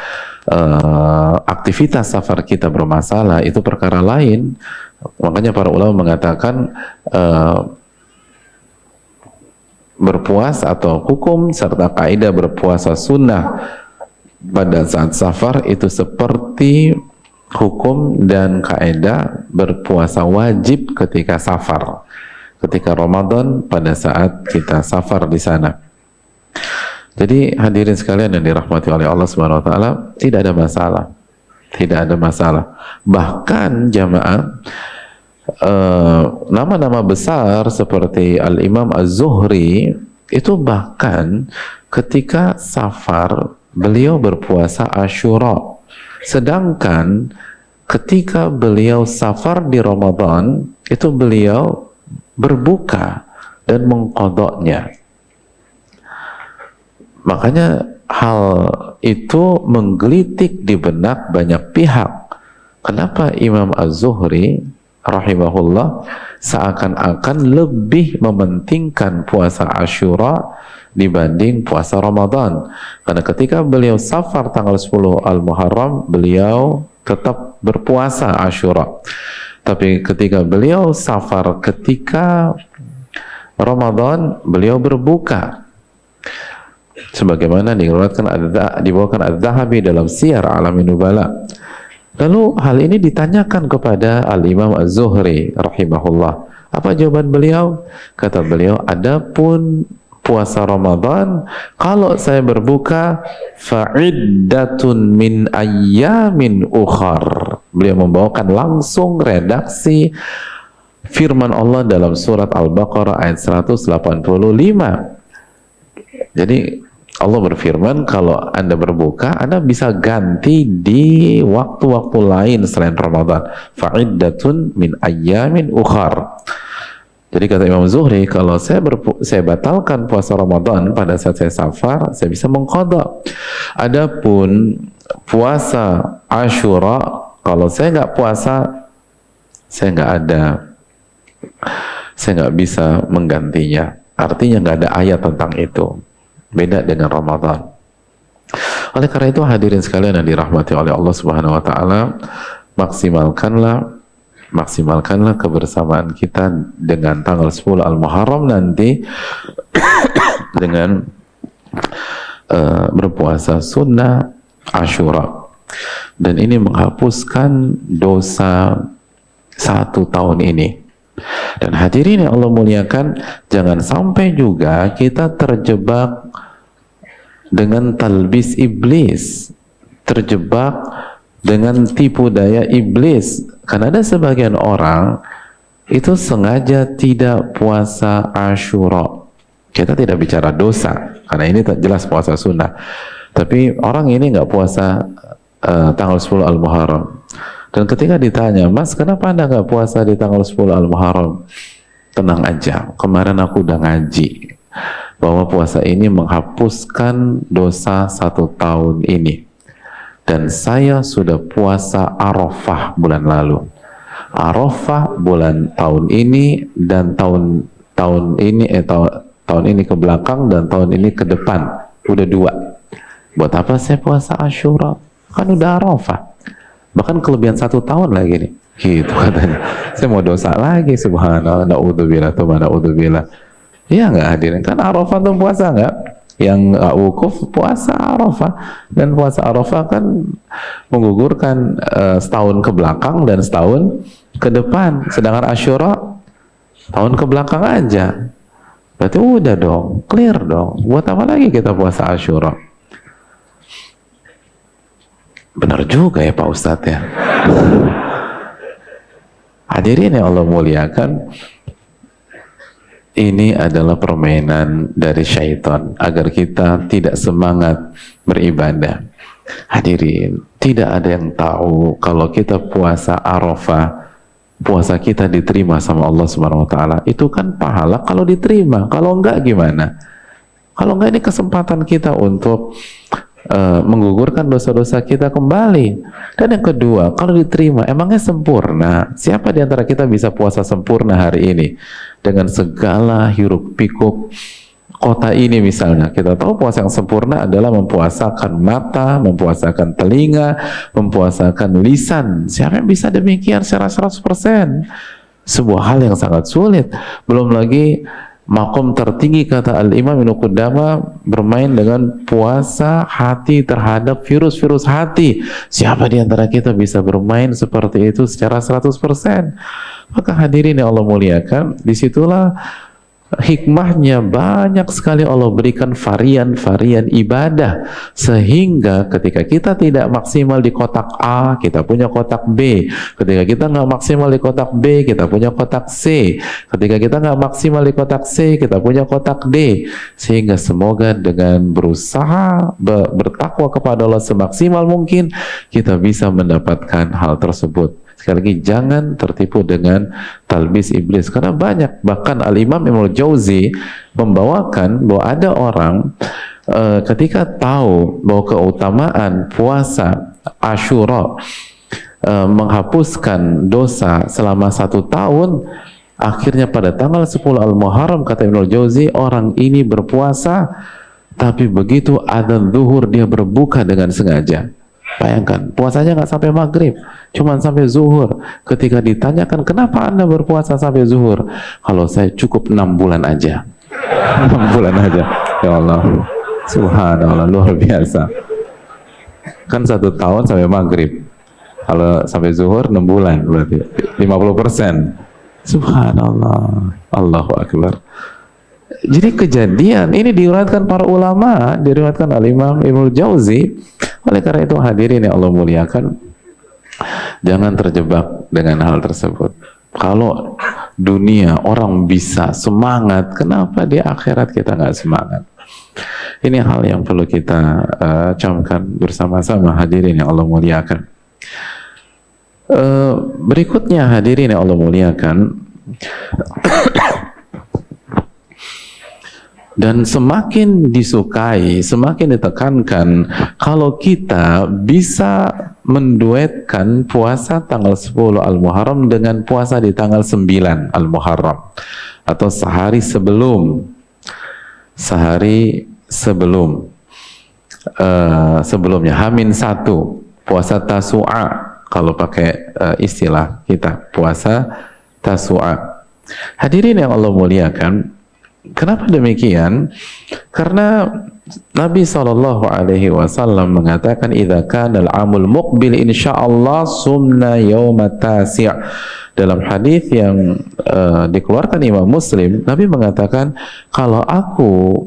aktivitas safar kita bermasalah, itu perkara lain. Makanya para ulama mengatakan berpuasa atau hukum serta kaidah berpuasa sunnah pada saat safar itu seperti hukum dan kaidah berpuasa wajib ketika safar, ketika Ramadan pada saat kita safar di sana. Jadi hadirin sekalian yang dirahmati oleh Allah Subhanahu wa taala, tidak ada masalah. Tidak ada masalah. Bahkan jamaah, nama-nama besar seperti Al-Imam Az-Zuhri itu bahkan ketika safar beliau berpuasa Asyura. Sedangkan ketika beliau safar di Ramadan itu beliau berbuka dan mengqadanya. Makanya hal itu menggelitik di benak banyak pihak. Kenapa Imam Az-Zuhri rahimahullah seakan-akan lebih mementingkan puasa Asyura dibanding puasa Ramadan? Karena ketika beliau safar tanggal 10 Al-Muharram, beliau tetap berpuasa Asyura. Tapi ketika beliau safar ketika Ramadan, beliau berbuka. Sebagaimana dibawakan Adz-Dzahabi dalam Siyar A'lamin Nubala. Lalu hal ini ditanyakan kepada Al-Imam Az-Zuhri rahimahullah. Apa jawaban beliau? Kata beliau, adapun puasa Ramadan, kalau saya berbuka fa'iddatun min ayyamin ukhar. Beliau membawakan langsung redaksi firman Allah dalam surat Al-Baqarah ayat 185. Jadi Allah berfirman, kalau Anda berbuka, Anda bisa ganti di waktu-waktu lain selain Ramadan. Fa'iddatun min ayyamin ukhar. Jadi kata Imam Zuhri, kalau saya batalkan puasa Ramadan pada saat saya safar, saya bisa mengqadha. Adapun puasa Asyura, kalau saya nggak puasa, saya nggak bisa menggantinya. Artinya nggak ada ayat tentang itu. Beda dengan Ramadan. Oleh karena itu hadirin sekalian yang dirahmati oleh Allah Subhanahu wa taala, maksimalkanlah kebersamaan kita dengan tanggal 10 Al-Muharram nanti dengan berpuasa sunnah Asyura, dan ini menghapuskan dosa 1 tahun ini. Dan hadirin yang Allah muliakan, jangan sampai juga kita terjebak dengan talbis iblis, terjebak dengan tipu daya iblis. Karena ada sebagian orang itu sengaja tidak puasa Asyura. Kita tidak bicara dosa, karena ini jelas puasa sunnah. Tapi orang ini nggak puasa tanggal 10 Al-Muharram. Dan ketika ditanya, Mas, kenapa Anda nggak puasa di tanggal 10 Al-Muharram? Tenang aja, kemarin aku udah ngaji bahwa puasa ini menghapuskan dosa 1 tahun ini. Dan saya sudah puasa Arafah bulan lalu. Arafah bulan tahun ini dan tahun ini ke belakang dan tahun ini ke depan, udah 2. Buat apa saya puasa Asyura? Kan udah Arafah. Bahkan kelebihan 1 tahun lagi nih, gitu katanya. Saya mau dosa lagi, subhanallah, na'udzubillah, na'udzubillah. Iya nggak hadirin? Kan Arafah tuh puasa nggak? Yang wukuf puasa Arafah, dan puasa Arafah kan menggugurkan setahun ke belakang dan setahun ke depan. Sedangkan Asyura tahun ke belakang aja. Berarti udah dong, clear dong. Buat apa lagi kita puasa Asyura? Benar juga ya Pak Ustadz ya. Hadirin yang Allah muliakan, ini adalah permainan dari syaitan agar kita tidak semangat beribadah. Hadirin, tidak ada yang tahu kalau kita puasa Arafah, puasa kita diterima sama Allah Subhanahu wa taala. Itu kan pahala kalau diterima. Kalau enggak gimana? Kalau enggak, ini kesempatan kita untuk menggugurkan dosa-dosa kita kembali. Dan yang kedua, kalau diterima, emangnya sempurna? Siapa di antara kita bisa puasa sempurna hari ini dengan segala hiruk pikuk kota ini? Misalnya kita tahu puasa yang sempurna adalah mempuasakan mata, mempuasakan telinga, mempuasakan lisan. Siapa yang bisa demikian secara 100%? Sebuah hal yang sangat sulit. Belum lagi makom tertinggi, kata Al-Imam Ibnu Qudamah, bermain dengan puasa hati terhadap virus-virus hati. Siapa di antara kita bisa bermain seperti itu secara 100%? Maka hadirin yang Allah muliakan, disitulah hikmahnya banyak sekali Allah berikan varian-varian ibadah, sehingga ketika kita tidak maksimal di kotak A, kita punya kotak B. Ketika kita nggak maksimal di kotak B, kita punya kotak C. Ketika kita nggak maksimal di kotak C, kita punya kotak D. Sehingga semoga dengan berusaha bertakwa kepada Allah semaksimal mungkin, kita bisa mendapatkan hal tersebut. Sekali lagi, jangan tertipu dengan talbis iblis, karena banyak. Bahkan Al-Imam Ibnu Jauzi membawakan bahwa ada orang ketika tahu bahwa keutamaan puasa Asyura menghapuskan dosa selama 1 tahun, akhirnya pada tanggal 10 Al-Muharram, kata Ibnu Jauzi, orang ini berpuasa, tapi begitu adzan zuhur dia berbuka dengan sengaja. Bayangkan, puasanya nggak sampai maghrib, cuman sampai zuhur. Ketika ditanyakan, kenapa Anda berpuasa sampai zuhur? Kalau saya cukup 6 bulan aja. 6 bulan aja. Ya Allah, subhanallah, luar biasa. Kan 1 tahun sampai maghrib. Kalau sampai zuhur 6 bulan, berarti 50%. Subhanallah, Allahu Akbar. Jadi kejadian ini diriwayatkan para ulama, diriwayatkan Al-Imam Ibnu Jauzi. Oleh karena itu hadirin yang Allah muliakan, jangan terjebak dengan hal tersebut. Kalau dunia orang bisa semangat, kenapa di akhirat kita nggak semangat? Ini hal yang perlu kita camkan bersama-sama, hadirin yang Allah muliakan. Berikutnya hadirin yang Allah muliakan, dan semakin disukai, semakin ditekankan kalau kita bisa menduetkan puasa tanggal 10 Al-Muharram dengan puasa di tanggal 9 Al-Muharram, atau sehari sebelum sebelumnya, H-1, puasa Tasu'a, kalau pakai istilah kita, puasa Tasu'a. Hadirin yang Allah muliakan, Kenapa demikian? Karena Nabi SAW mengatakan, "Idza kana al-amul muqbil insyaallah sumna yaumat tasi'." Dalam hadis yang dikeluarkan Imam Muslim, Nabi mengatakan, kalau aku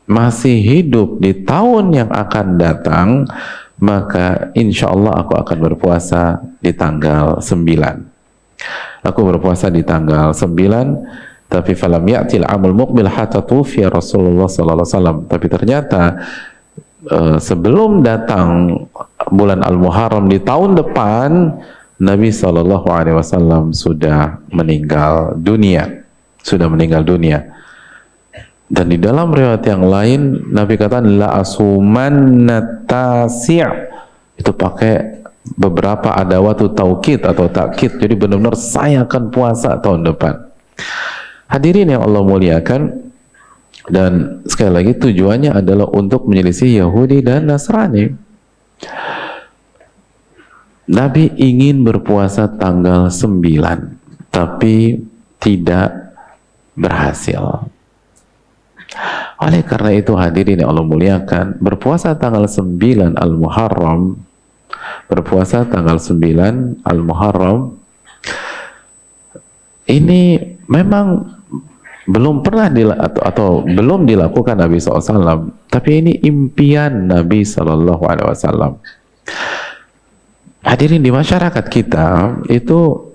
masih hidup di tahun yang akan datang, maka insya Allah aku akan berpuasa di tanggal 9. Aku berpuasa di tanggal 9, tapi falam ya'til amul muqbil hatta tufiya Rasulullah sallallahu alaihi wasallam. Tapi ternyata sebelum datang bulan Al-Muharram di tahun depan, Nabi sallallahu alaihi wasallam sudah meninggal dunia. Dan di dalam riwayat yang lain Nabi katakan la asumanna tasi', itu pakai beberapa adawatu taukid atau takkid, jadi benar-benar saya akan puasa tahun depan. Hadirin yang Allah muliakan, dan sekali lagi tujuannya adalah untuk menyelisih Yahudi dan Nasrani. Nabi ingin berpuasa tanggal 9 tapi tidak berhasil. Oleh karena itu hadirin yang Allah muliakan, berpuasa tanggal 9 Al-Muharram, ini memang belum pernah belum dilakukan Nabi SAW, tapi ini impian Nabi SAW. Hadirin, di masyarakat kita itu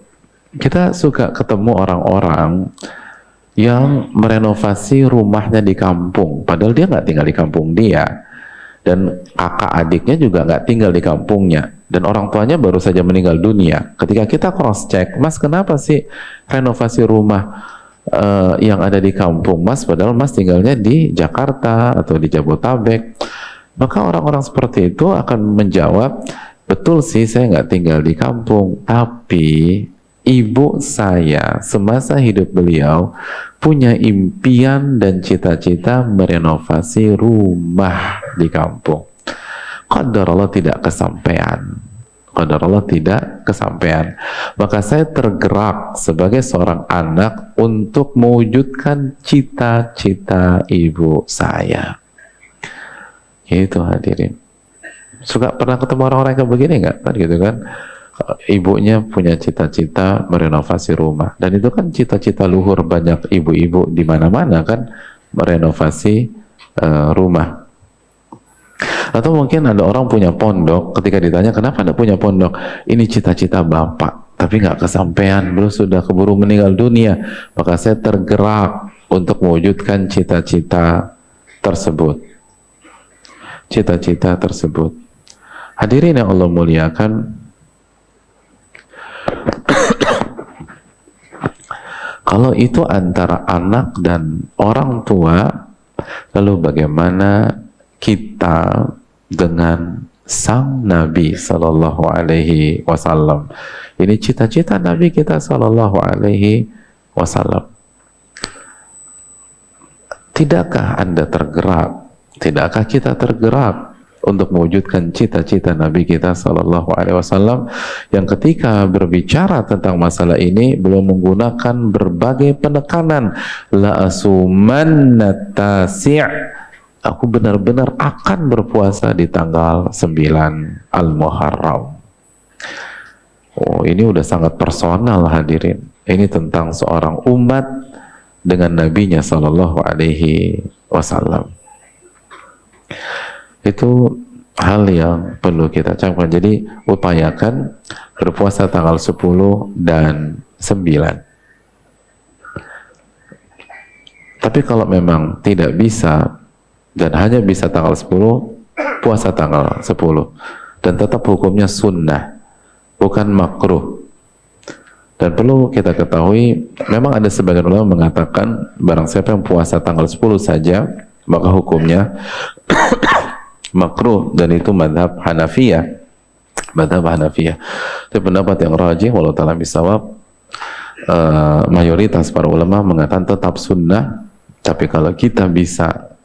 kita suka ketemu orang-orang yang merenovasi rumahnya di kampung, padahal dia nggak tinggal di kampung dia, dan kakak adiknya juga nggak tinggal di kampungnya, dan orang tuanya baru saja meninggal dunia. Ketika kita cross check, Mas, kenapa sih renovasi rumah yang ada di kampung Mas, padahal Mas tinggalnya di Jakarta atau di Jabotabek? Maka orang-orang seperti itu akan menjawab, betul sih saya nggak tinggal di kampung, tapi ibu saya semasa hidup beliau punya impian dan cita-cita merenovasi rumah di kampung. Qadarullah tidak kesampaian. Maka saya tergerak sebagai seorang anak untuk mewujudkan cita-cita ibu saya. Itu hadirin. Pernah ketemu orang-orang kayak begini nggak? Kan gitu kan? Ibunya punya cita-cita merenovasi rumah, dan itu kan cita-cita luhur banyak ibu-ibu di mana-mana kan, merenovasi rumah. Atau mungkin ada orang punya pondok, ketika ditanya kenapa Anda punya pondok, ini cita-cita bapak tapi nggak kesampaian, beliau sudah keburu meninggal dunia, maka saya tergerak untuk mewujudkan cita-cita tersebut. Hadirin yang Allah muliakan, kalau itu antara anak dan orang tua, lalu bagaimana kita dengan sang Nabi Sallallahu Alaihi Wasallam? Ini cita-cita Nabi kita Sallallahu Alaihi Wasallam. Tidakkah Anda tergerak? Tidakkah kita tergerak untuk mewujudkan cita-cita Nabi kita Sallallahu Alaihi Wasallam, yang ketika berbicara tentang masalah ini belum menggunakan berbagai penekanan, la asumanna tasi', aku benar-benar akan berpuasa di tanggal 9 Al-Muharram. Oh, ini udah sangat personal hadirin. Ini tentang seorang umat dengan nabinya Sallallahu Alaihi Wasallam. Itu hal yang perlu kita camkan. Jadi upayakan berpuasa tanggal 10 dan 9. Tapi kalau memang tidak bisa dan hanya bisa tanggal 10, puasa tanggal 10, dan tetap hukumnya sunnah, bukan makruh. Dan perlu kita ketahui, memang ada sebagian ulama mengatakan barang siapa yang puasa tanggal 10 saja maka hukumnya makruh, dan itu madhab Hanafiyah. Itu pendapat yang rajih walau ta'ala bisawab. Mayoritas para ulama mengatakan tetap sunnah, tapi kalau kita bisa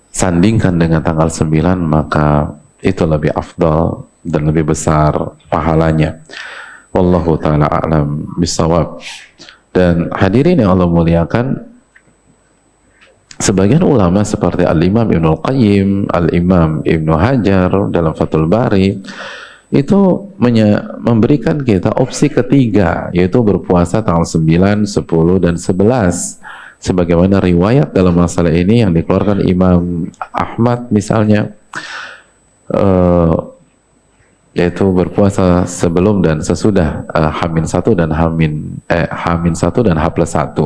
sandingkan dengan tanggal 9 maka itu lebih afdal dan lebih besar pahalanya. Wallahu ta'ala a'lam bisawab. Dan hadirin yang Allah muliakan, sebagian ulama seperti Al-Imam Ibnul Qayyim, Al-Imam Ibnu Hajar dalam Fathul Bari itu memberikan kita opsi ketiga, yaitu berpuasa tanggal 9, 10, dan 11 sebagaimana riwayat dalam masalah ini yang dikeluarkan Imam Ahmad misalnya, yaitu berpuasa sebelum dan sesudah H-1 dan H-1 dan H+1.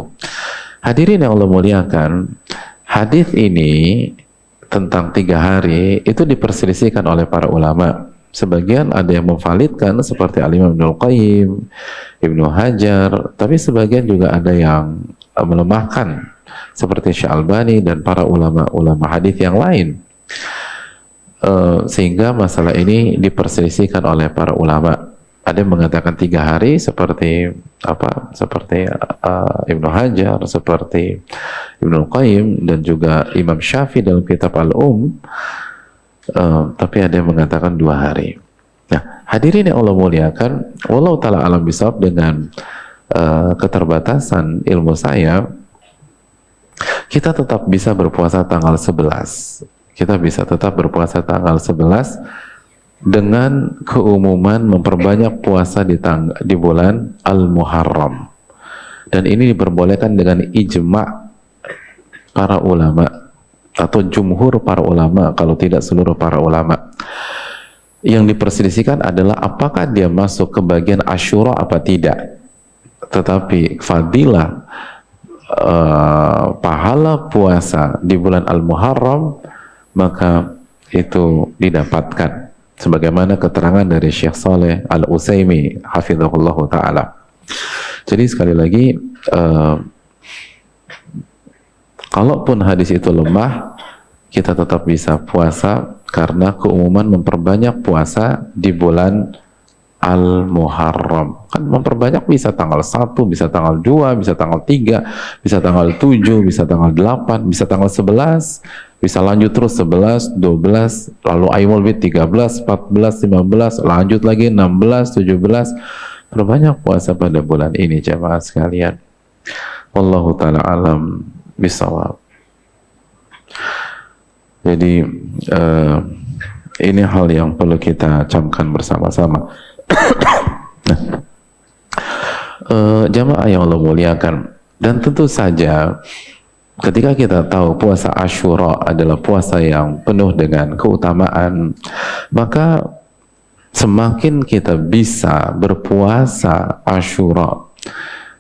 Hadirin yang Allah muliakan, hadis ini tentang 3 hari itu diperselisihkan oleh para ulama. Sebagian ada yang memvalidkan seperti Al-Imam Ibnul Qayyim, Ibnu Hajar, tapi sebagian juga ada yang melemahkan seperti Syalbani dan para ulama-ulama hadis yang lain. Sehingga masalah ini diperselisihkan oleh para ulama. Ada yang mengatakan 3 hari seperti Ibnu Hajar, seperti Ibnu Qayyim, dan juga Imam Syafi'i dalam kitab tapi ada yang mengatakan 2 hari. Nah, hadirin yang Allah muliakan, wallahu ta'ala alam bisawab, dengan keterbatasan ilmu saya, kita tetap bisa berpuasa tanggal 11. Kita bisa tetap berpuasa tanggal 11 dengan keumuman memperbanyak puasa di bulan Al-Muharram. Dan ini diperbolehkan dengan ijma' para ulama atau jumhur para ulama, kalau tidak seluruh para ulama. Yang diperselisihkan adalah apakah dia masuk ke bagian Asyura apa tidak. Tetapi fadilah pahala puasa di bulan Al-Muharram maka itu didapatkan sebagaimana keterangan dari Syekh Saleh Al-Utsaimin hafizahullah ta'ala. Jadi sekali lagi, kalaupun hadis itu lemah, kita tetap bisa puasa karena keumuman memperbanyak puasa di bulan Al-Muharram. Kan memperbanyak bisa tanggal 1, bisa tanggal 2, bisa tanggal 3, bisa tanggal 7, bisa tanggal 8, bisa tanggal 11, bisa lanjut terus 11, 12, lalu Ayyamul Bid 13, 14, 15, lanjut lagi 16, 17. Perbanyak puasa pada bulan ini jemaah sekalian. Wallahu ta'ala alam bisawab. Jadi ini hal yang perlu kita camkan bersama-sama. Jamaah yang Allah muliakan, dan tentu saja ketika kita tahu puasa Asyura adalah puasa yang penuh dengan keutamaan, maka semakin kita bisa berpuasa Asyura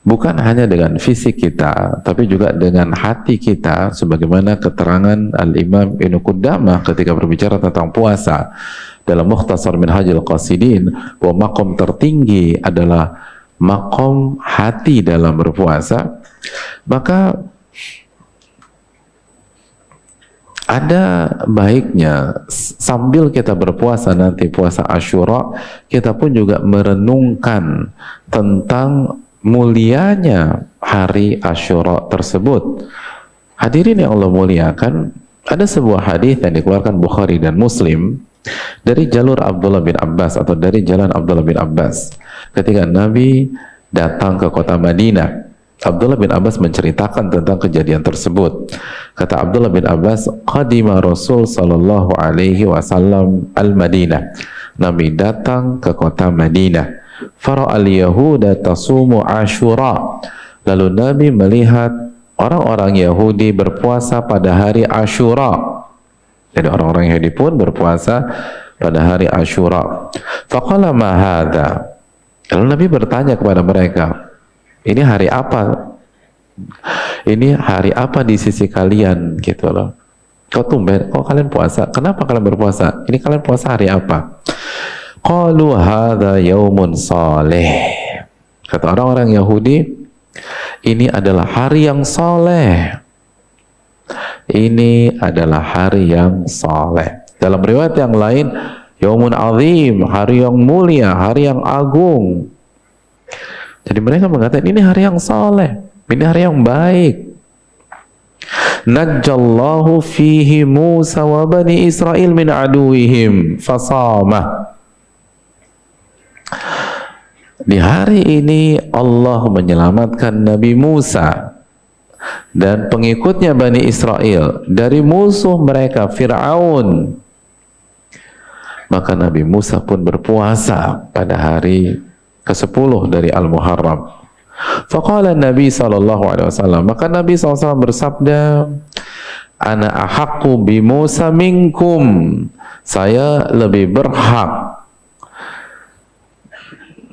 bukan hanya dengan fisik kita, tapi juga dengan hati kita, sebagaimana keterangan Al-Imam Ibnu Qudamah ketika berbicara tentang puasa dalam Mukhtasar Minhajul Qasidin, bahwa makom tertinggi adalah makom hati dalam berpuasa. Maka ada baiknya sambil kita berpuasa nanti puasa Asyura, kita pun juga merenungkan tentang mulianya hari Asyura tersebut. Hadirin yang Allah muliakan, ada sebuah hadis yang dikeluarkan Bukhari dan Muslim dari jalur Abdullah bin Abbas atau dari jalan Abdullah bin Abbas. Ketika Nabi datang ke kota Madinah, Abdullah bin Abbas menceritakan tentang kejadian tersebut. Kata Abdullah bin Abbas, qadima Rasul sallallahu alaihi wasallam al-Madinah. Nabi datang ke kota Madinah. Fara'al Yahuda tasumu Asyura. Lalu Nabi melihat orang-orang Yahudi berpuasa pada hari Asyura. Jadi orang-orang Yahudi pun berpuasa pada hari Asyura. Faqala ma hadha. Lalu Nabi bertanya kepada mereka, ini hari apa? Ini hari apa di sisi kalian, gitu loh. Kok tumben? Oh, kalian puasa. Kenapa kalian berpuasa? Ini kalian puasa hari apa? Qalu hadha yaumun saleh. Kata orang-orang Yahudi, ini adalah hari yang saleh. Ini adalah hari yang saleh. Dalam riwayat yang lain, yaumun azim, hari yang mulia, hari yang agung. Jadi mereka mengatakan ini hari yang saleh, ini hari yang baik. Najjallahu fihi Musa wa bani Israel min aduwihim fasama. Di hari ini Allah menyelamatkan Nabi Musa dan pengikutnya Bani Israel dari musuh mereka Fir'aun. Maka Nabi Musa pun berpuasa pada hari ke-10 dari Al-Muharram. Faqala Nabi SAW, maka Nabi SAW bersabda, ana ahaqqu bi Musa minkum, saya lebih berhak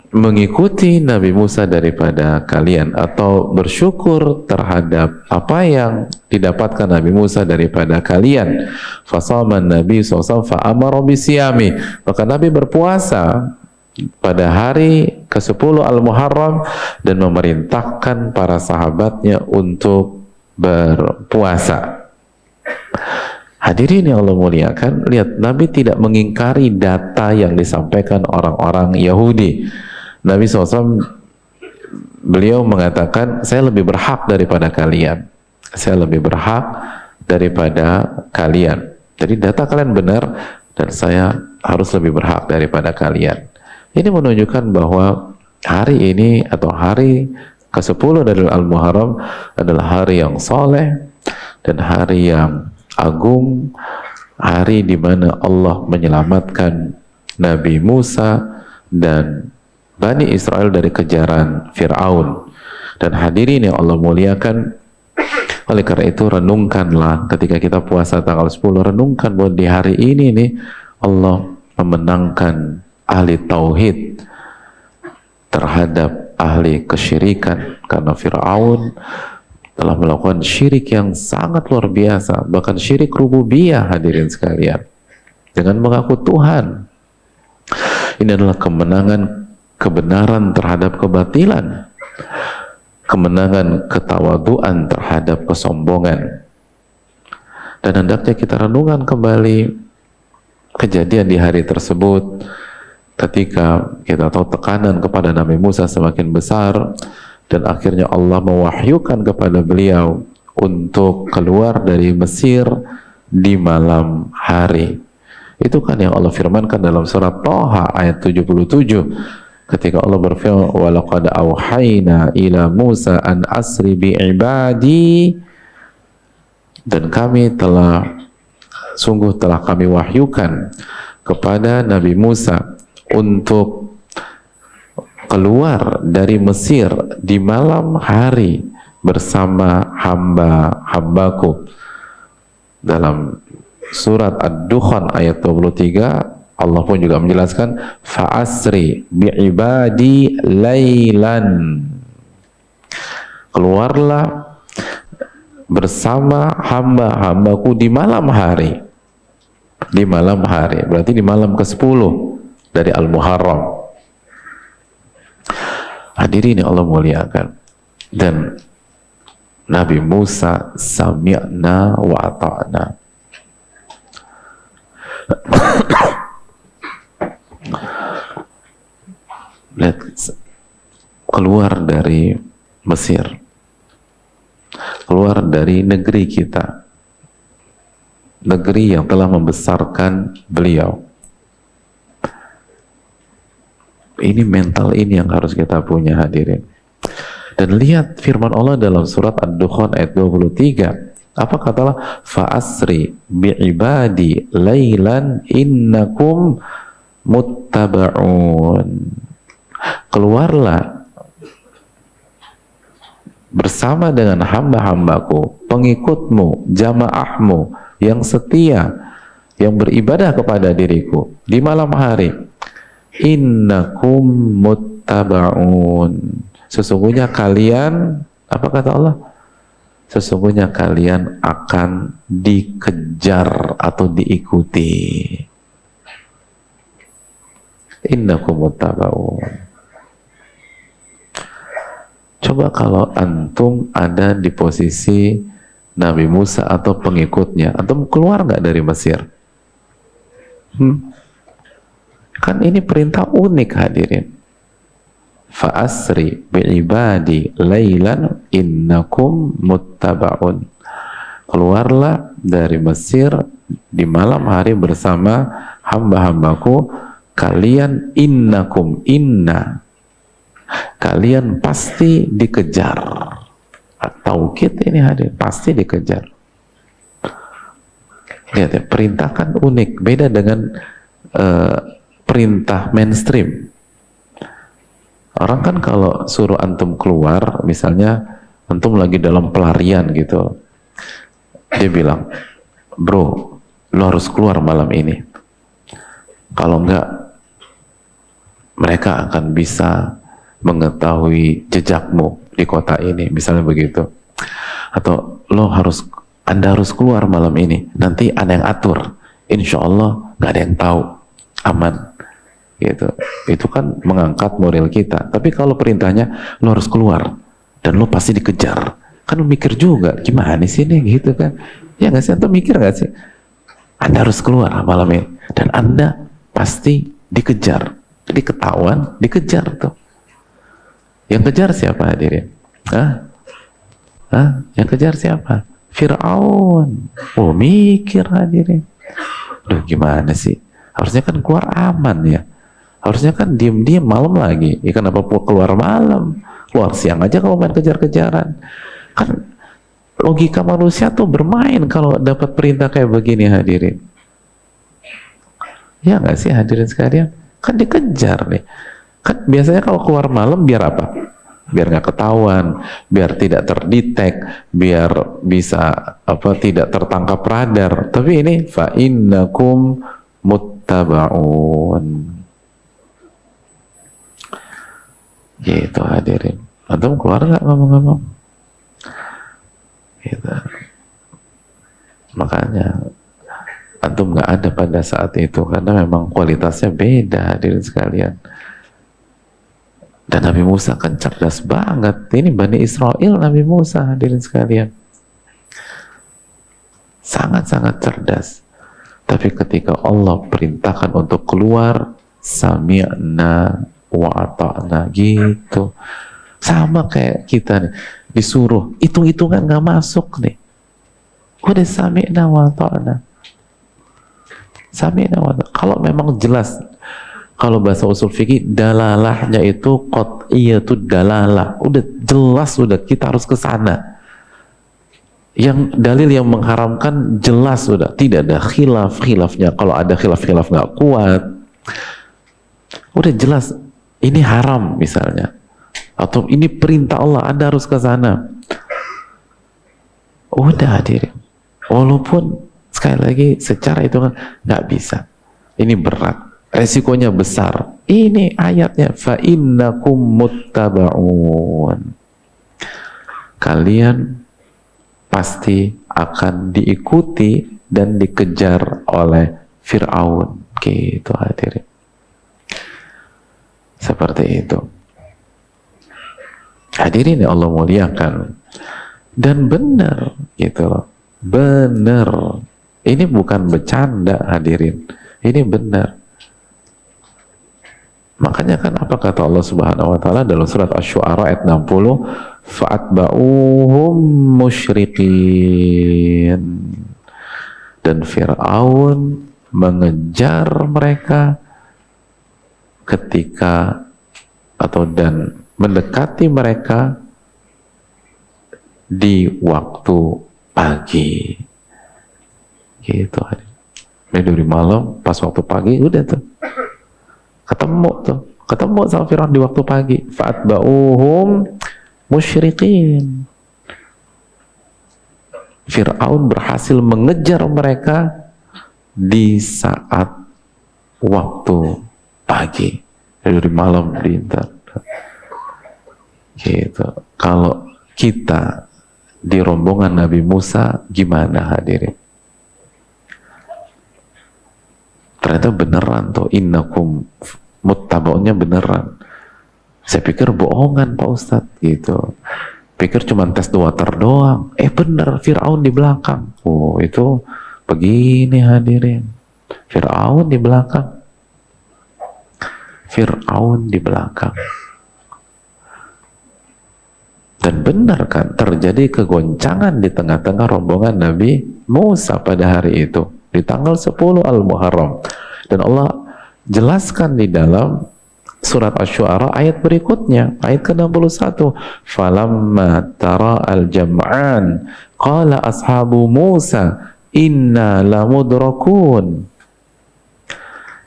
mengikuti Nabi Musa daripada kalian, atau bersyukur terhadap apa yang didapatkan Nabi Musa daripada kalian. Fasaman Nabi SAW fa'amara bisiyami, maka Nabi berpuasa pada hari ke-10 Al-Muharram dan memerintahkan para sahabatnya untuk berpuasa. Hadirin yang Allah muliakan, lihat, Nabi tidak mengingkari data yang disampaikan orang-orang Yahudi. Nabi SAW, beliau mengatakan, saya lebih berhak daripada kalian. Saya lebih berhak daripada kalian. Jadi data kalian benar dan saya harus lebih berhak daripada kalian. Ini menunjukkan bahwa hari ini atau hari ke-10 dari Al-Muharram adalah hari yang soleh dan hari yang agung, hari di mana Allah menyelamatkan Nabi Musa dan Bani Israel dari kejaran Fir'aun. Dan hadirin yang Allah muliakan, oleh karena itu renungkanlah ketika kita puasa tanggal 10, renungkan bahwa di hari ini nih Allah memenangkan ahli tauhid terhadap ahli kesyirikan, karena Fir'aun telah melakukan syirik yang sangat luar biasa, bahkan syirik rububiyah, hadirin sekalian, dengan mengaku Tuhan. Ini adalah kemenangan kebenaran terhadap kebatilan, kemenangan ketawaduan terhadap kesombongan. Dan hendaknya kita renungkan kembali kejadian di hari tersebut, ketika kita tahu tekanan kepada Nabi Musa semakin besar, dan akhirnya Allah mewahyukan kepada beliau untuk keluar dari Mesir di malam hari. Itu kan yang Allah firmankan dalam surat Thaha ayat 77, ketika Allah berfirman, walaqad auhayna ila Musa an asri bi ibadi, dan sungguh telah kami wahyukan kepada Nabi Musa untuk keluar dari Mesir di malam hari bersama hamba-hambaku. Dalam surat Ad-Dukhan ayat 23, Allah pun juga menjelaskan, fa'asri bi'ibadi laylan, keluarlah bersama hamba-hambaku di malam hari. Di malam hari berarti di malam ke-10 dari Al-Muharram. Hadirin yang Allah muliakan, dan Nabi Musa sami'na wa ata'na. Lihat, keluar dari Mesir, keluar dari negeri kita, negeri yang telah membesarkan beliau. Ini mental ini yang harus kita punya, hadirin. Dan lihat firman Allah dalam surat Ad-Dukhan ayat 23. Apa kata Allah? Fa'asri bi'ibadi laylan innakum muttaba'un. Keluarlah bersama dengan hamba-hambaku, pengikutmu, jamaahmu yang setia, yang beribadah kepada diriku di malam hari. Innakum muttaba'un. Sesungguhnya kalian, apa kata Allah? Sesungguhnya kalian akan dikejar atau diikuti. Innakum muttaba'un. Coba kalau antum ada di posisi Nabi Musa atau pengikutnya, antum keluar nggak dari Mesir? Kan ini perintah unik, hadirin. Fa'asri bi'ibadi laylan innakum muttaba'un. Keluarlah dari Mesir di malam hari bersama hamba-hambaku, kalian innakum, inna, kalian pasti dikejar. Tauhid ini hadir, pasti dikejar. Lihat ya, perintah kan unik, beda dengan perintah mainstream. Orang kan kalau suruh antum keluar, misalnya antum lagi dalam pelarian gitu, dia bilang, bro, lo harus keluar malam ini. Kalau enggak, mereka akan bisa mengetahui jejakmu di kota ini, misalnya begitu. Atau Anda harus keluar malam ini, nanti Anda yang atur, insya Allah nggak ada yang tahu, aman. Gitu. Itu kan mengangkat moral kita. Tapi kalau perintahnya lo harus keluar dan lo pasti dikejar, kan lo mikir juga, gimana sih nih gitu kan? Ya nggak sih, Anda mikir nggak sih? Anda harus keluar malam ini dan Anda pasti dikejar. Jadi ketahuan, dikejar tuh. Yang kejar siapa hadirin? Yang kejar siapa? Fir'aun. Oh, mikir hadirin. Duh, gimana sih? Harusnya kan keluar aman ya. Harusnya kan diem-diem malam lagi. Ya kenapa keluar malam? Keluar siang aja kalau main kejar-kejaran. Kan logika manusia tuh bermain kalau dapat perintah kayak begini hadirin. Ya nggak sih hadirin sekalian? Kan dikejar nih. Kan biasanya kalau keluar malam biar apa? Biar nggak ketahuan, biar tidak terdetek, biar bisa tidak tertangkap radar. Tapi ini fa innakum muttabaun. Gitu hadirin. Antum keluar nggak ngomong-ngomong? Gitu. Makanya antum nggak ada pada saat itu karena memang kualitasnya beda hadirin sekalian. Dan Nabi Musa kan cerdas banget. Ini Bani Israel Nabi Musa hadirin sekalian. Sangat-sangat cerdas. Tapi ketika Allah perintahkan untuk keluar, sami'na wa ata'na gitu. Sama kayak kita nih. Disuruh, hitung-hitungan nggak masuk nih. Udah sami'na wa ata'na. Sami'na wa ata'na. Kalau memang jelas, kalau bahasa usul fikih dalalahnya itu qat'iyatu dalalah, udah jelas, udah kita harus ke sana. Yang dalil yang mengharamkan jelas, sudah tidak ada khilafnya. Kalau ada khilaf nggak kuat, udah jelas ini haram misalnya, atau ini perintah Allah, Anda harus ke sana. Udah hadirin, walaupun sekali lagi secara itu kan nggak bisa, ini berat, resikonya besar. Ini ayatnya fa innakum muttabaun, kalian pasti akan diikuti dan dikejar oleh Fir'aun. Gitu hadirin, seperti itu hadirin ya Allah muliakan. Dan benar gitu loh, benar, ini bukan bercanda hadirin, ini benar. Makanya kan apa kata Allah Subhanahu wa taala dalam surat Asy-Syu'ara ayat 60, fa'atba'uhum musyriqin, dan Fir'aun mengejar mereka ketika dan mendekati mereka di waktu pagi gitu. Dari malam pas waktu pagi udah tuh ketemu sama Fir'aun di waktu pagi. Fa'atba'uhum musyriqin, Fir'aun berhasil mengejar mereka di saat waktu pagi, dari malam diintar gitu. Kalau kita di rombongan Nabi Musa gimana hadirin? Ternyata beneran tuh, innakum muttabaunnya beneran. Saya pikir bohongan Pak Ustadz gitu, pikir cuma tes the water doang. Bener, Fir'aun di belakang. Oh itu begini hadirin, Fir'aun di belakang, Fir'aun di belakang. Dan benar kan, terjadi kegoncangan di tengah-tengah rombongan Nabi Musa pada hari itu, di tanggal 10 Al-Muharram. Dan Allah jelaskan di dalam surat Asy-Syu'ara ayat berikutnya, ayat ke-61. Falamma tara al-jam'an qala ashabu Musa inna lamudrakun.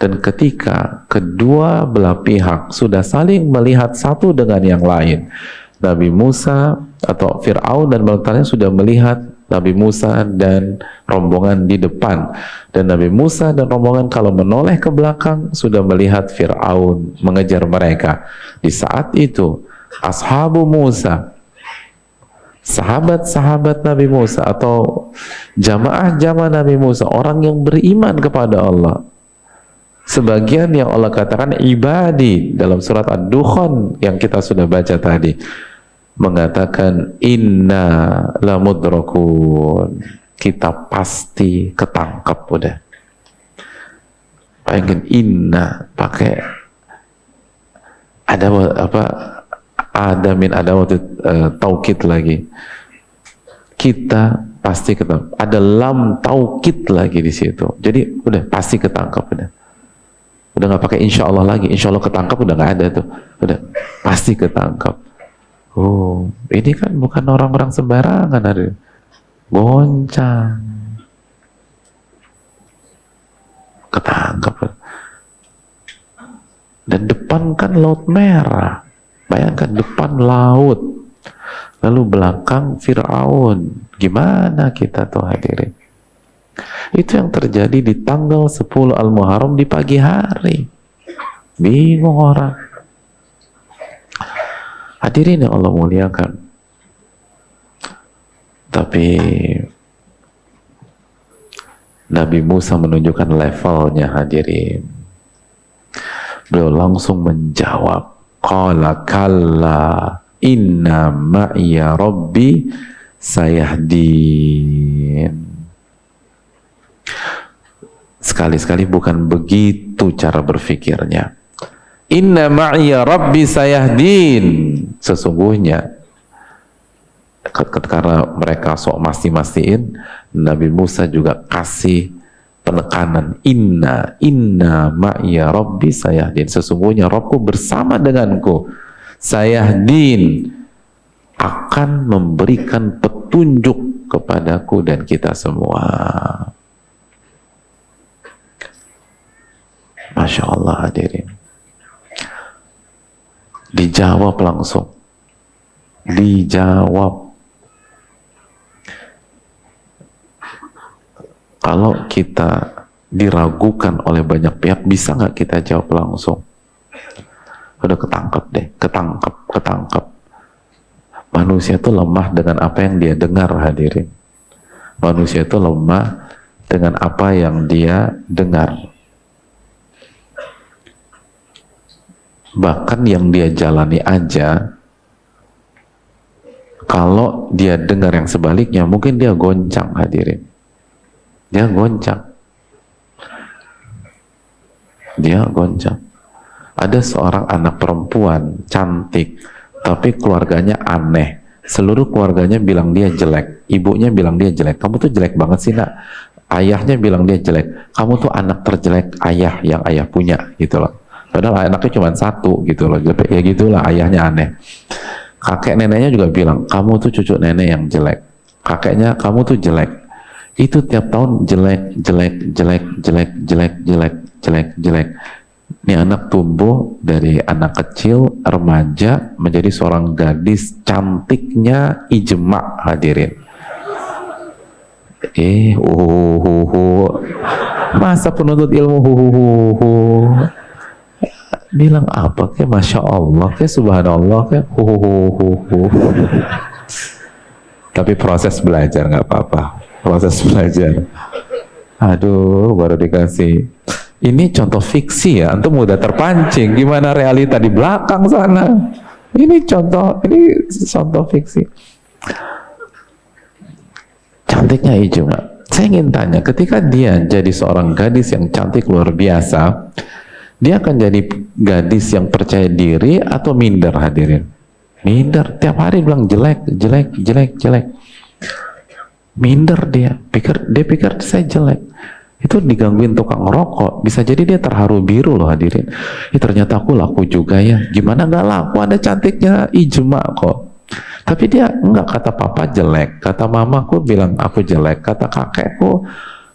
Dan ketika kedua belah pihak sudah saling melihat satu dengan yang lain, Nabi Musa atau Fir'aun dan bala tentaranya sudah melihat Nabi Musa dan rombongan di depan, dan Nabi Musa dan rombongan kalau menoleh ke belakang sudah melihat Fir'aun mengejar mereka. Di saat itu ashabu Musa, sahabat-sahabat Nabi Musa atau jamaah-jamaah Nabi Musa, orang yang beriman kepada Allah, sebagian yang Allah katakan ibadi dalam surat Ad-Dukhan yang kita sudah baca tadi, mengatakan inna lamudrakun, kita pasti ketangkap. Udah, pengen inna pakai ada apa, ada min ada waktu taukid lagi, kita pasti ketangkap, ada lam taukid lagi di situ, jadi udah pasti ketangkap. Udah nggak pakai insya Allah lagi, insya Allah ketangkap, udah nggak ada tuh, udah pasti ketangkap. Oh, ini kan bukan orang-orang sembarangan, ada goncang, ketangkap. Dan depan kan laut merah, bayangkan depan laut, lalu belakang Fir'aun. Gimana kita tuh hadirin? Itu yang terjadi di tanggal 10 Al-Muharram di pagi hari. Bingung orang. Hadirin yang Allah muliakan. Tapi Nabi Musa menunjukkan levelnya, hadirin. Beliau langsung menjawab, qala kalla inna ma'iya rabbi sayahdin. Sekali-sekali bukan begitu cara berpikirnya. Inna ma'iya rabbi sayahdin. Sesungguhnya, karena mereka sok mastiin, Nabi Musa juga kasih penekanan, inna ma'iya rabbi sayahdin. Sesungguhnya Rabbku bersama denganku, sayahdin, akan memberikan petunjuk kepadaku dan kita semua. Masya Allah hadirin. Dijawab langsung, dijawab. Kalau kita diragukan oleh banyak pihak, bisa nggak kita jawab langsung? Udah ketangkep deh, ketangkep. Manusia itu lemah dengan apa yang dia dengar, hadirin. Manusia itu lemah dengan apa yang dia dengar. Bahkan yang dia jalani aja, kalau dia dengar yang sebaliknya, mungkin dia goncang, hadirin. Dia goncang. Ada seorang anak perempuan cantik, tapi keluarganya aneh. Seluruh keluarganya bilang dia jelek. Ibunya bilang dia jelek. Kamu tuh jelek banget sih, nak. Ayahnya bilang dia jelek. Kamu tuh anak terjelek ayah yang ayah punya, gitu loh. Padahal anaknya cuma satu, gitu loh. Ya gitulah, ayahnya aneh. Kakek neneknya juga bilang, kamu tuh cucu nenek yang jelek. Kakeknya, kamu tuh jelek. Itu tiap tahun jelek. Ini anak tumbuh dari anak kecil, remaja, menjadi seorang gadis cantiknya ijma, hadirin. Masa penuntut ilmu bilang apa kayak masya Allah, kayak subhanallah, kayak tapi proses belajar, nggak apa-apa, proses belajar. Aduh, baru dikasih ini contoh fiksi ya, antum udah terpancing. Gimana realita di belakang sana? Ini contoh fiksi. Cantiknya ijma. Saya ingin tanya, ketika dia jadi seorang gadis yang cantik luar biasa, dia akan jadi gadis yang percaya diri atau minder, hadirin? Minder, tiap hari bilang jelek. Minder dia pikir saya jelek. Itu digangguin tukang rokok, bisa jadi dia terharu biru loh hadirin. Ternyata aku laku juga ya. Gimana nggak laku? Ada cantiknya ijma kok. Tapi dia enggak, kata papa jelek, kata mamaku bilang aku jelek, kata kakekku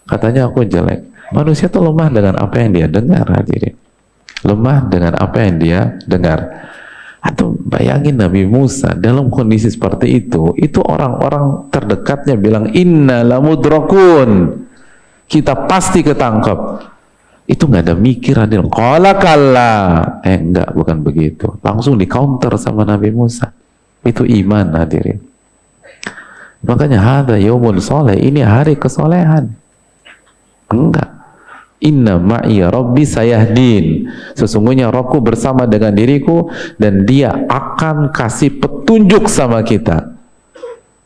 katanya aku jelek. Manusia tuh lemah dengan apa yang dia dengar hadirin. Lemah dengan apa yang dia dengar. Atau bayangin Nabi Musa dalam kondisi seperti itu orang-orang terdekatnya bilang inna lamudrakun, kita pasti ketangkep. Itu nggak ada mikir hadirin. Qala kalla, enggak, bukan begitu. Langsung di counter sama Nabi Musa. Itu iman hadirin. Makanya hadza yaumun sholeh, ini hari kesolehan. Enggak. Inna ma'i rabbi sayahdin. Sesungguhnya Rabbku bersama dengan diriku dan dia akan kasih petunjuk sama kita.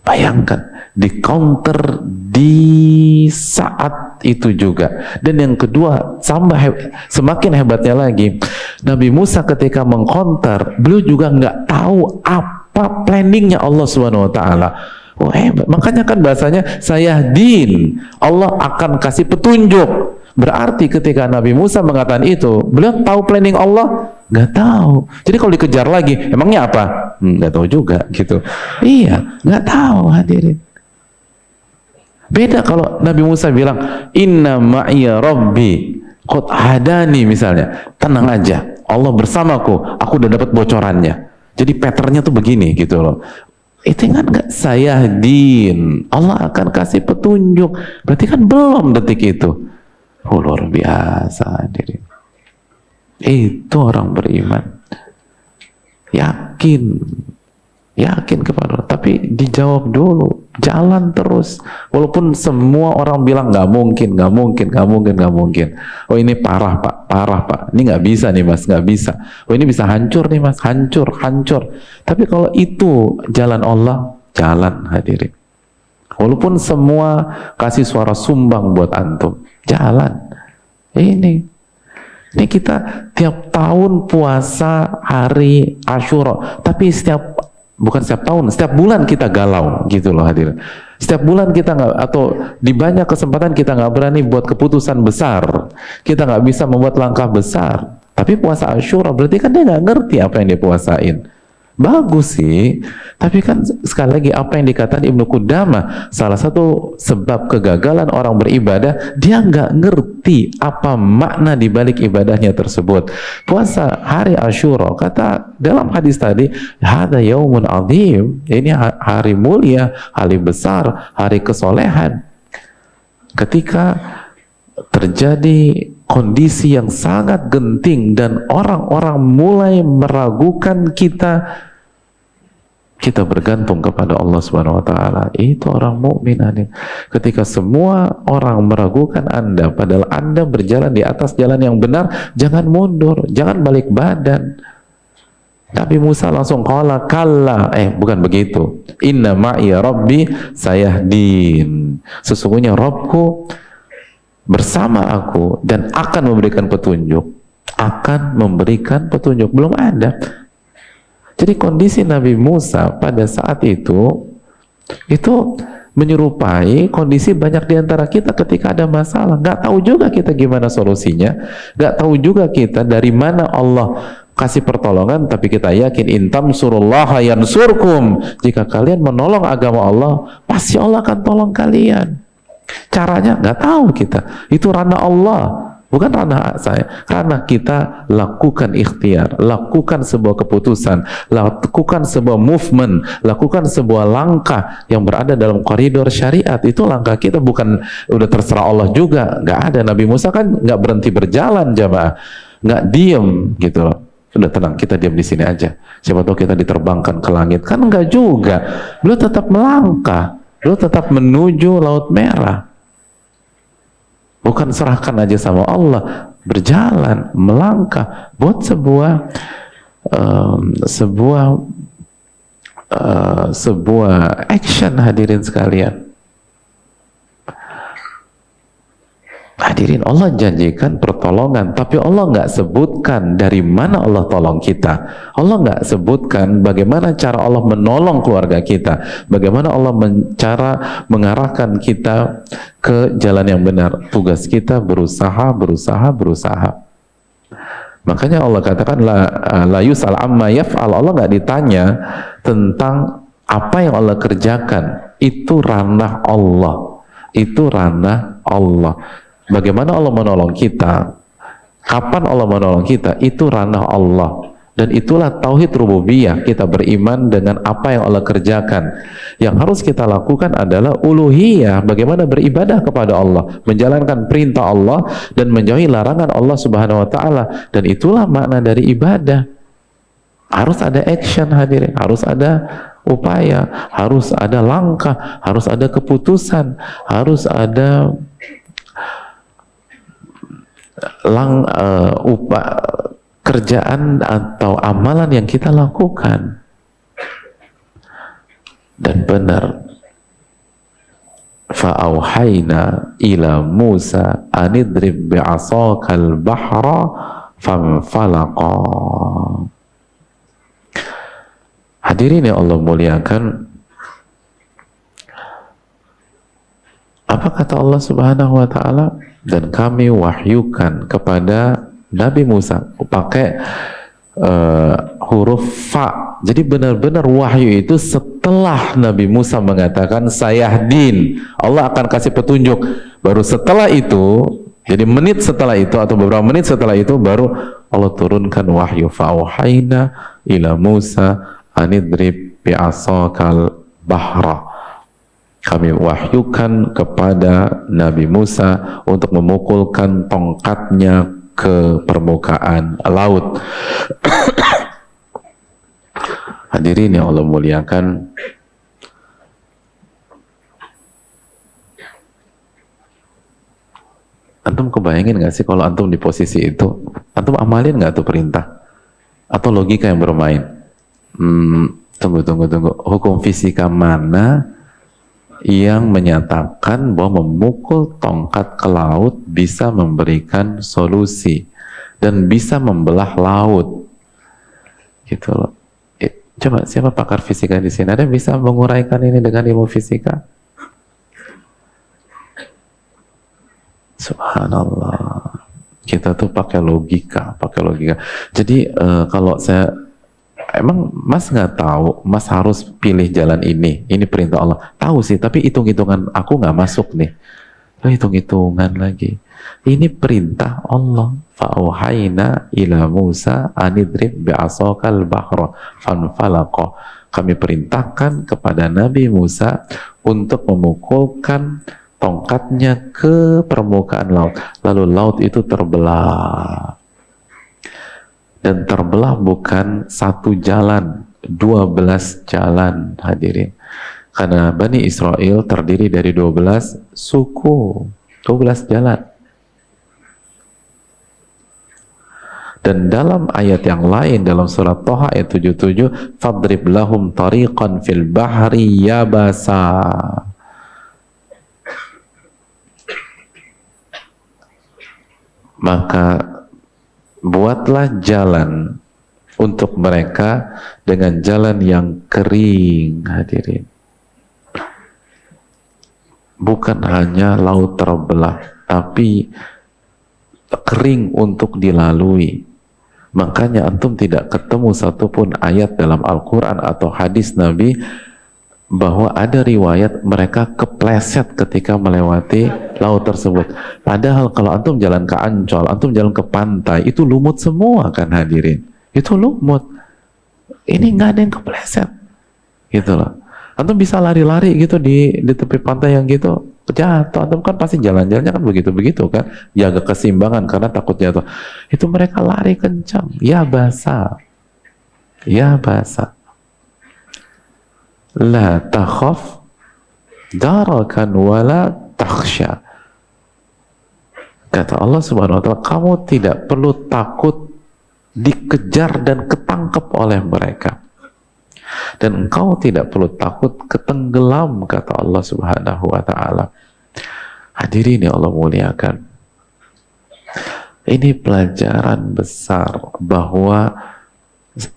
Bayangkan, di counter di saat itu juga. Dan yang kedua, semakin hebatnya lagi, Nabi Musa ketika mengcounter, beliau juga nggak tahu apa planningnya Allah Subhanahu Wa Taala. Oh hebat, makanya kan bahasanya sayahdin, Allah akan kasih petunjuk. Berarti ketika Nabi Musa mengatakan itu, beliau tahu planning Allah? Nggak tahu. Jadi kalau dikejar lagi, emangnya apa? Nggak tahu juga gitu. Iya, nggak tahu hadirin. Beda kalau Nabi Musa bilang inna ma'iya rabbi qad hadani misalnya, tenang aja, Allah bersamaku, aku udah dapat bocorannya. Jadi patternnya tuh begini gitu loh. Itu kan nggak sayahdin, Allah akan kasih petunjuk. Berarti kan belum detik itu. Oh, luar biasa hadirin. Itu orang beriman, yakin kepada Allah, tapi dijawab dulu, jalan terus. Walaupun semua orang bilang nggak mungkin. Oh ini parah pak, ini nggak bisa nih mas, nggak bisa. Oh ini bisa hancur nih mas, hancur. Tapi kalau itu jalan Allah, jalan hadirin. Walaupun semua kasih suara sumbang buat antum, jalan. Ini kita tiap tahun puasa hari Asyura, tapi bukan setiap tahun, setiap bulan kita galau gitu loh hadirin. Setiap bulan kita nggak, atau di banyak kesempatan kita nggak berani buat keputusan besar, kita nggak bisa membuat langkah besar. Tapi puasa Asyura berarti kan dia nggak ngerti apa yang dia puasain. Bagus sih, tapi kan sekali lagi apa yang dikatakan Ibnu Qudamah, salah satu sebab kegagalan orang beribadah, dia nggak ngerti apa makna dibalik ibadahnya tersebut. Puasa hari Asyura, kata dalam hadis tadi, hadza yaumun azim, ini hari mulia, hari besar, hari kesolehan. Ketika terjadi kondisi yang sangat genting dan orang-orang mulai meragukan kita bergantung kepada Allah Subhanahu wa taala. Itu orang mukmin. Ketika semua orang meragukan Anda padahal Anda berjalan di atas jalan yang benar, jangan mundur, jangan balik badan. Nabi Musa langsung qala kalla, bukan begitu. Inna ma'iya rabbi sayahdin. Sesungguhnya Rabbku bersama aku dan akan memberikan petunjuk. Belum ada. Jadi kondisi Nabi Musa pada saat itu menyerupai kondisi banyak di antara kita ketika ada masalah. Nggak tahu juga kita gimana solusinya, nggak tahu juga kita dari mana Allah kasih pertolongan, tapi kita yakin intam surullaha yansurkum. Jika kalian menolong agama Allah, pasti Allah akan tolong kalian. Caranya nggak tahu kita, itu ranah Allah, bukan ranah saya. Karena kita lakukan ikhtiar, lakukan sebuah keputusan, lakukan sebuah movement, lakukan sebuah langkah yang berada dalam koridor syariat. Itu langkah kita, bukan udah terserah Allah juga. Nggak ada. Nabi Musa kan nggak berhenti berjalan, jamaah, nggak diem gitu loh. Udah tenang, kita diam di sini aja. Siapa tahu kita diterbangkan ke langit. Kan nggak juga. Beliau tetap melangkah. Beliau tetap menuju Laut Merah. Bukan serahkan aja sama Allah, berjalan, melangkah buat sebuah action hadirin sekalian. Hadirin, Allah janjikan pertolongan, tapi Allah nggak sebutkan dari mana Allah tolong kita. Allah nggak sebutkan bagaimana cara Allah menolong keluarga kita, bagaimana Allah cara mengarahkan kita ke jalan yang benar. Tugas kita berusaha. Makanya Allah katakan la yus'al amma yaf'al. Allah nggak ditanya tentang apa yang Allah kerjakan. Itu ranah Allah. Itu ranah Allah. Bagaimana Allah menolong kita, kapan Allah menolong kita, itu ranah Allah. Dan itulah tauhid rububiyah, kita beriman dengan apa yang Allah kerjakan. Yang harus kita lakukan adalah uluhiyah, bagaimana beribadah kepada Allah, menjalankan perintah Allah dan menjauhi larangan Allah Subhanahu wa taala. Dan itulah makna dari ibadah. Harus ada action, hadirin, harus ada upaya, harus ada langkah, harus ada keputusan, harus ada kerjaan atau amalan yang kita lakukan. Dan benar, fa'auhayna ila Musa anidrib bi'asakal bahra famfalaqa. Hadirin yang Allah muliakan, apa kata Allah Subhanahu wa ta'ala? Dan kami wahyukan kepada Nabi Musa, pakai huruf fa. Jadi benar-benar wahyu itu setelah Nabi Musa mengatakan sayahdin, Allah akan kasih petunjuk. Baru setelah itu, jadi menit setelah itu atau beberapa menit setelah itu, baru Allah turunkan wahyu. Fa'auhayna ila Musa anidrib bi'asakal bahra. Kami wahyukan kepada Nabi Musa untuk memukulkan tongkatnya ke permukaan laut. Hadirin yang Allah muliakan, antum kebayangin gak sih kalau antum di posisi itu? Antum amalin gak tuh perintah? Atau logika yang bermain? Tunggu. Hukum fisika mana yang menyatakan bahwa memukul tongkat ke laut bisa memberikan solusi dan bisa membelah laut? Gitu loh. Coba siapa pakar fisika di sini? Ada yang bisa menguraikan ini dengan ilmu fisika? Subhanallah. Kita tuh pakai logika. Jadi kalau saya, emang Mas nggak tahu Mas harus pilih jalan ini perintah Allah? Tahu sih, tapi hitung-hitungan aku nggak masuk nih. Hitung-hitungan lagi. Ini perintah Allah. Fa'auhayna ila Musa anidrib bi'asakal bahra fanfalaqa. Kami perintahkan kepada Nabi Musa untuk memukulkan tongkatnya ke permukaan laut. Lalu laut itu terbelah. Dan terbelah bukan satu jalan, 12 jalan, hadirin. Karena Bani Israel terdiri dari 12 suku, 12 jalan. Dan dalam ayat yang lain, dalam surat Toha ayat 77, fadrib lahum tariqan fil bahri yabasa. Maka buatlah jalan untuk mereka dengan jalan yang kering, hadirin. Bukan hanya laut terbelah, tapi kering untuk dilalui. Makanya antum tidak ketemu satupun ayat dalam Al-Quran atau hadis Nabi bahwa ada riwayat mereka kepleset ketika melewati laut tersebut. Padahal kalau antum jalan ke Ancol, antum jalan ke pantai, itu lumut semua kan, hadirin. Itu lumut. Ini nggak ada yang kepleset. Gitu loh. Antum bisa lari-lari gitu di tepi pantai yang gitu, jatuh. Antum kan pasti jalan-jalannya kan begitu-begitu kan, jaga keseimbangan karena takut jatuh. Itu mereka lari kencang, ya basah. La takhaf darakan wala takhsha. Kata Allah Subhanahu wa ta'ala, kamu tidak perlu takut dikejar dan ketangkep oleh mereka, dan engkau tidak perlu takut ketenggelam, kata Allah Subhanahu wa ta'ala. Hadirin yang Allah muliakan, Ini pelajaran besar bahwa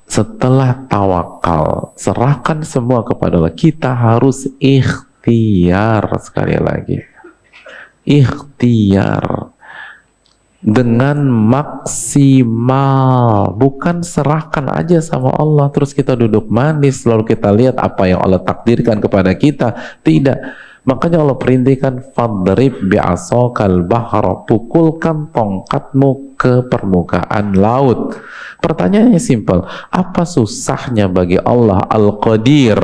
setelah tawakal, serahkan semua kepada Allah, kita harus ikhtiar. Sekali lagi, ikhtiar dengan maksimal, bukan serahkan aja sama Allah terus kita duduk manis lalu kita lihat apa yang Allah takdirkan kepada kita. Tidak. Makanya Allah perintahkan fadrib bi'asokal bahra, pukulkan tongkatmu ke permukaan laut. Pertanyaannya simpel, apa susahnya bagi Allah Al-Qadir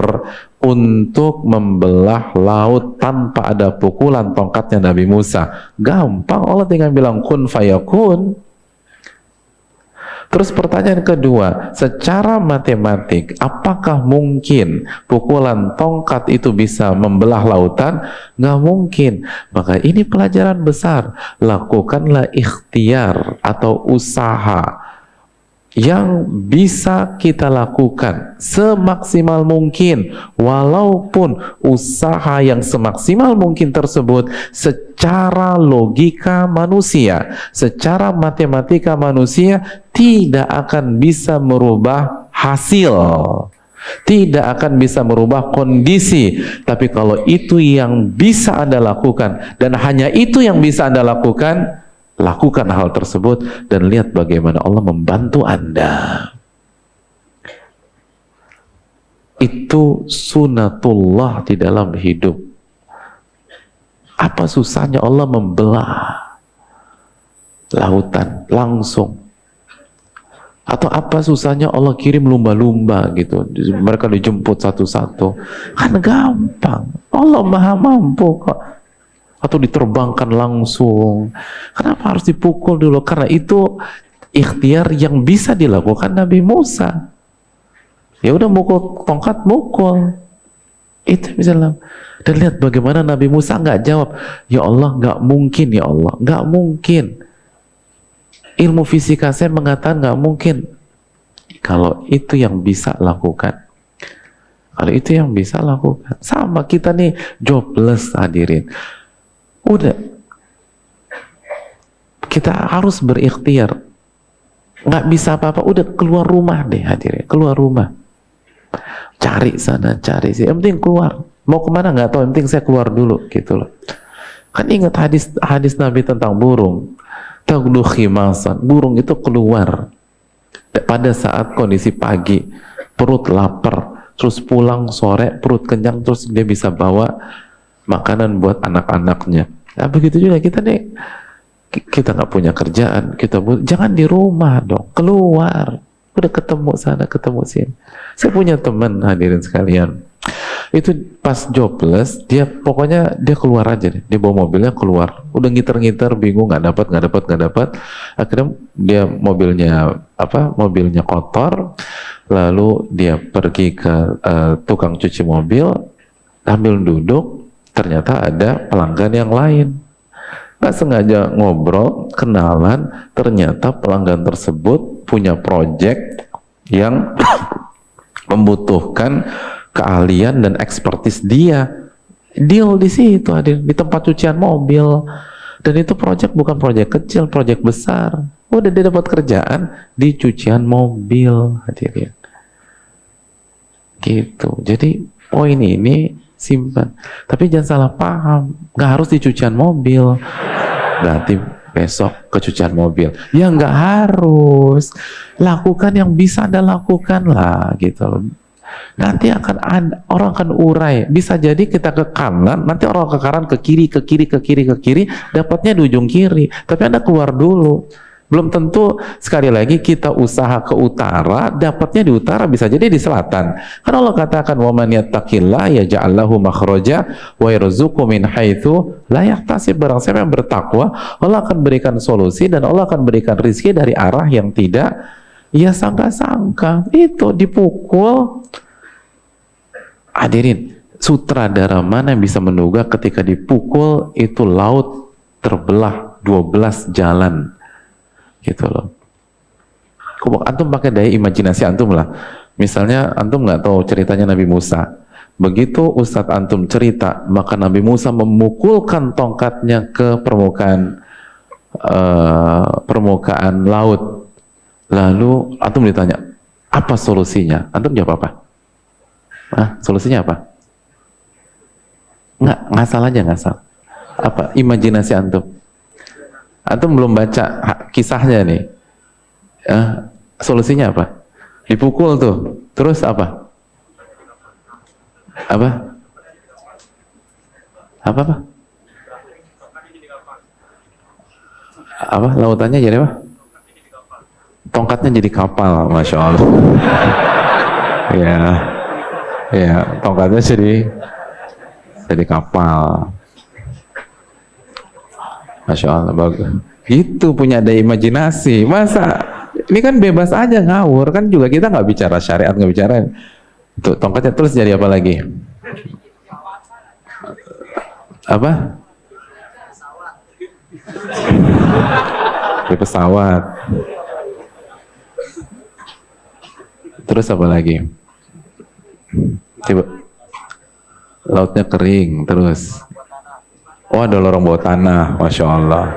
untuk membelah laut tanpa ada pukulan tongkatnya Nabi Musa? Gampang, Allah tinggal bilang kun fayakun. Terus pertanyaan kedua, secara matematik, apakah mungkin pukulan tongkat itu bisa membelah lautan? Nggak mungkin. Maka ini pelajaran besar. Lakukanlah ikhtiar atau usaha yang bisa kita lakukan semaksimal mungkin, walaupun usaha yang semaksimal mungkin tersebut secara logika manusia, secara matematika manusia tidak akan bisa merubah hasil, tidak akan bisa merubah kondisi. Tapi kalau itu yang bisa Anda lakukan dan hanya itu yang bisa Anda lakukan, lakukan hal tersebut dan lihat bagaimana Allah membantu Anda. Itu sunatullah di dalam hidup. Apa susahnya Allah membelah lautan langsung? Atau apa susahnya Allah kirim lumba-lumba gitu, mereka dijemput satu-satu? Kan gampang, Allah maha mampu kok. Atau diterbangkan langsung. Kenapa harus dipukul dulu? Karena itu ikhtiar yang bisa dilakukan Nabi Musa. Ya udah, mukul tongkat, mukul. Itu misalnya. Dan lihat bagaimana Nabi Musa nggak jawab, ya Allah nggak mungkin, ya Allah nggak mungkin. Ilmu fisika saya mengatakan nggak mungkin. Kalau itu yang bisa lakukan. Kalau itu yang bisa lakukan. Sama kita nih jobless, hadirin. Udah, kita harus berikhtiar. Nggak bisa apa-apa, udah keluar rumah deh hadirin, keluar rumah. Cari sana, cari sih. Yang penting keluar. Mau kemana nggak tahu, yang penting saya keluar dulu gitu loh. Kan ingat hadis Nabi tentang burung. Tagdu khimasan. Burung itu keluar pada saat kondisi pagi, perut lapar, terus pulang sore perut kenyang, terus dia bisa bawa makanan buat anak-anaknya. Nah, begitu juga kita nih, kita nggak punya kerjaan, jangan di rumah dong, keluar. Udah ketemu sana, ketemu sini. Saya punya teman, hadirin sekalian, itu pas jobless, dia pokoknya dia keluar aja deh. Dia bawa mobilnya keluar, udah ngiter-ngiter, bingung, nggak dapat. Akhirnya dia mobilnya kotor, lalu dia pergi ke tukang cuci mobil, sambil duduk, ternyata ada pelanggan yang lain. Nggak sengaja ngobrol, kenalan, ternyata pelanggan tersebut punya project yang membutuhkan keahlian dan ekspertis dia. Deal di situ, di tempat cucian mobil. Dan itu project bukan project kecil, project besar. Udah dia dapat kerjaan di cucian mobil, hadirin. Gitu. Jadi poin ini simpan. Tapi jangan salah paham, nggak harus di cucian mobil. Berarti besok ke cucian mobil. Ya nggak harus. Lakukan yang bisa Anda lakukan lah, gitu loh. Nanti orang akan urai. Bisa jadi kita ke kanan, nanti orang ke kanan, ke kiri, dapatnya di ujung kiri. Tapi Anda keluar dulu. Belum tentu, sekali lagi, kita usaha ke utara, dapatnya di utara, bisa jadi di selatan. Karena Allah katakan, وَمَنْ يَتَّقِ اللَّهَ يَجْعَلْ لَهُ مَخْرَجًا وَيَرْزُقْهُ مِنْ حَيْثُ لَا يَحْتَسِبُ. Barang siapa yang bertakwa, Allah akan berikan solusi dan Allah akan berikan rizki dari arah yang tidak ia sangka-sangka. Itu dipukul. Hadirin, sutradara mana yang bisa menduga ketika dipukul itu laut terbelah 12 jalan, gitu loh. Antum pakai daya imajinasi antum lah. Misalnya antum nggak tahu ceritanya Nabi Musa. Begitu Ustadz antum cerita, maka Nabi Musa memukulkan tongkatnya ke permukaan permukaan laut. Lalu antum ditanya, apa solusinya? Antum jawab apa? Solusinya apa? Ngasal aja, ngasal. Apa? Imajinasi antum. Antum belum baca kisahnya nih. Solusinya apa? Dipukul tuh. Terus apa? Apa? Lautannya jadi apa? Tongkatnya jadi kapal, Masya Allah. Ya, tongkatnya jadi kapal. Masya Allah, bagus. Gitu, punya ada imajinasi. Masa ini kan bebas aja ngawur, kan juga kita nggak bicara syariat, nggak bicara. Tuh, tongkatnya terus jadi apa lagi? Apa? Di pesawat. Terus apa lagi? Tiba lautnya kering, terus ada lorong bawah tanah, Masya Allah.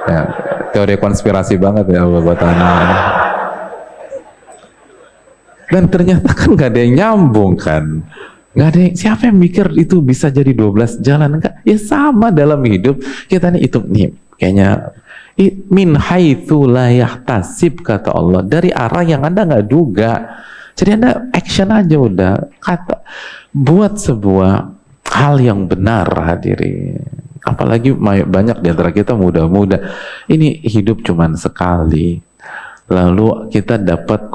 Ya, teori konspirasi banget ya bawah tanah. Dan ternyata kan nggak ada yang nyambung kan. Nggak ada yang, siapa yang mikir itu bisa jadi 12 jalan? Enggak, ya sama dalam hidup kita nih, itu nih kayaknya min haitsu la yahtasib, kata Allah, dari arah yang Anda nggak duga. Jadi Anda action aja udah, buat sebuah hal yang benar, hadirin. Apalagi banyak di antara kita muda-muda, ini hidup cuman sekali. Lalu kita dapat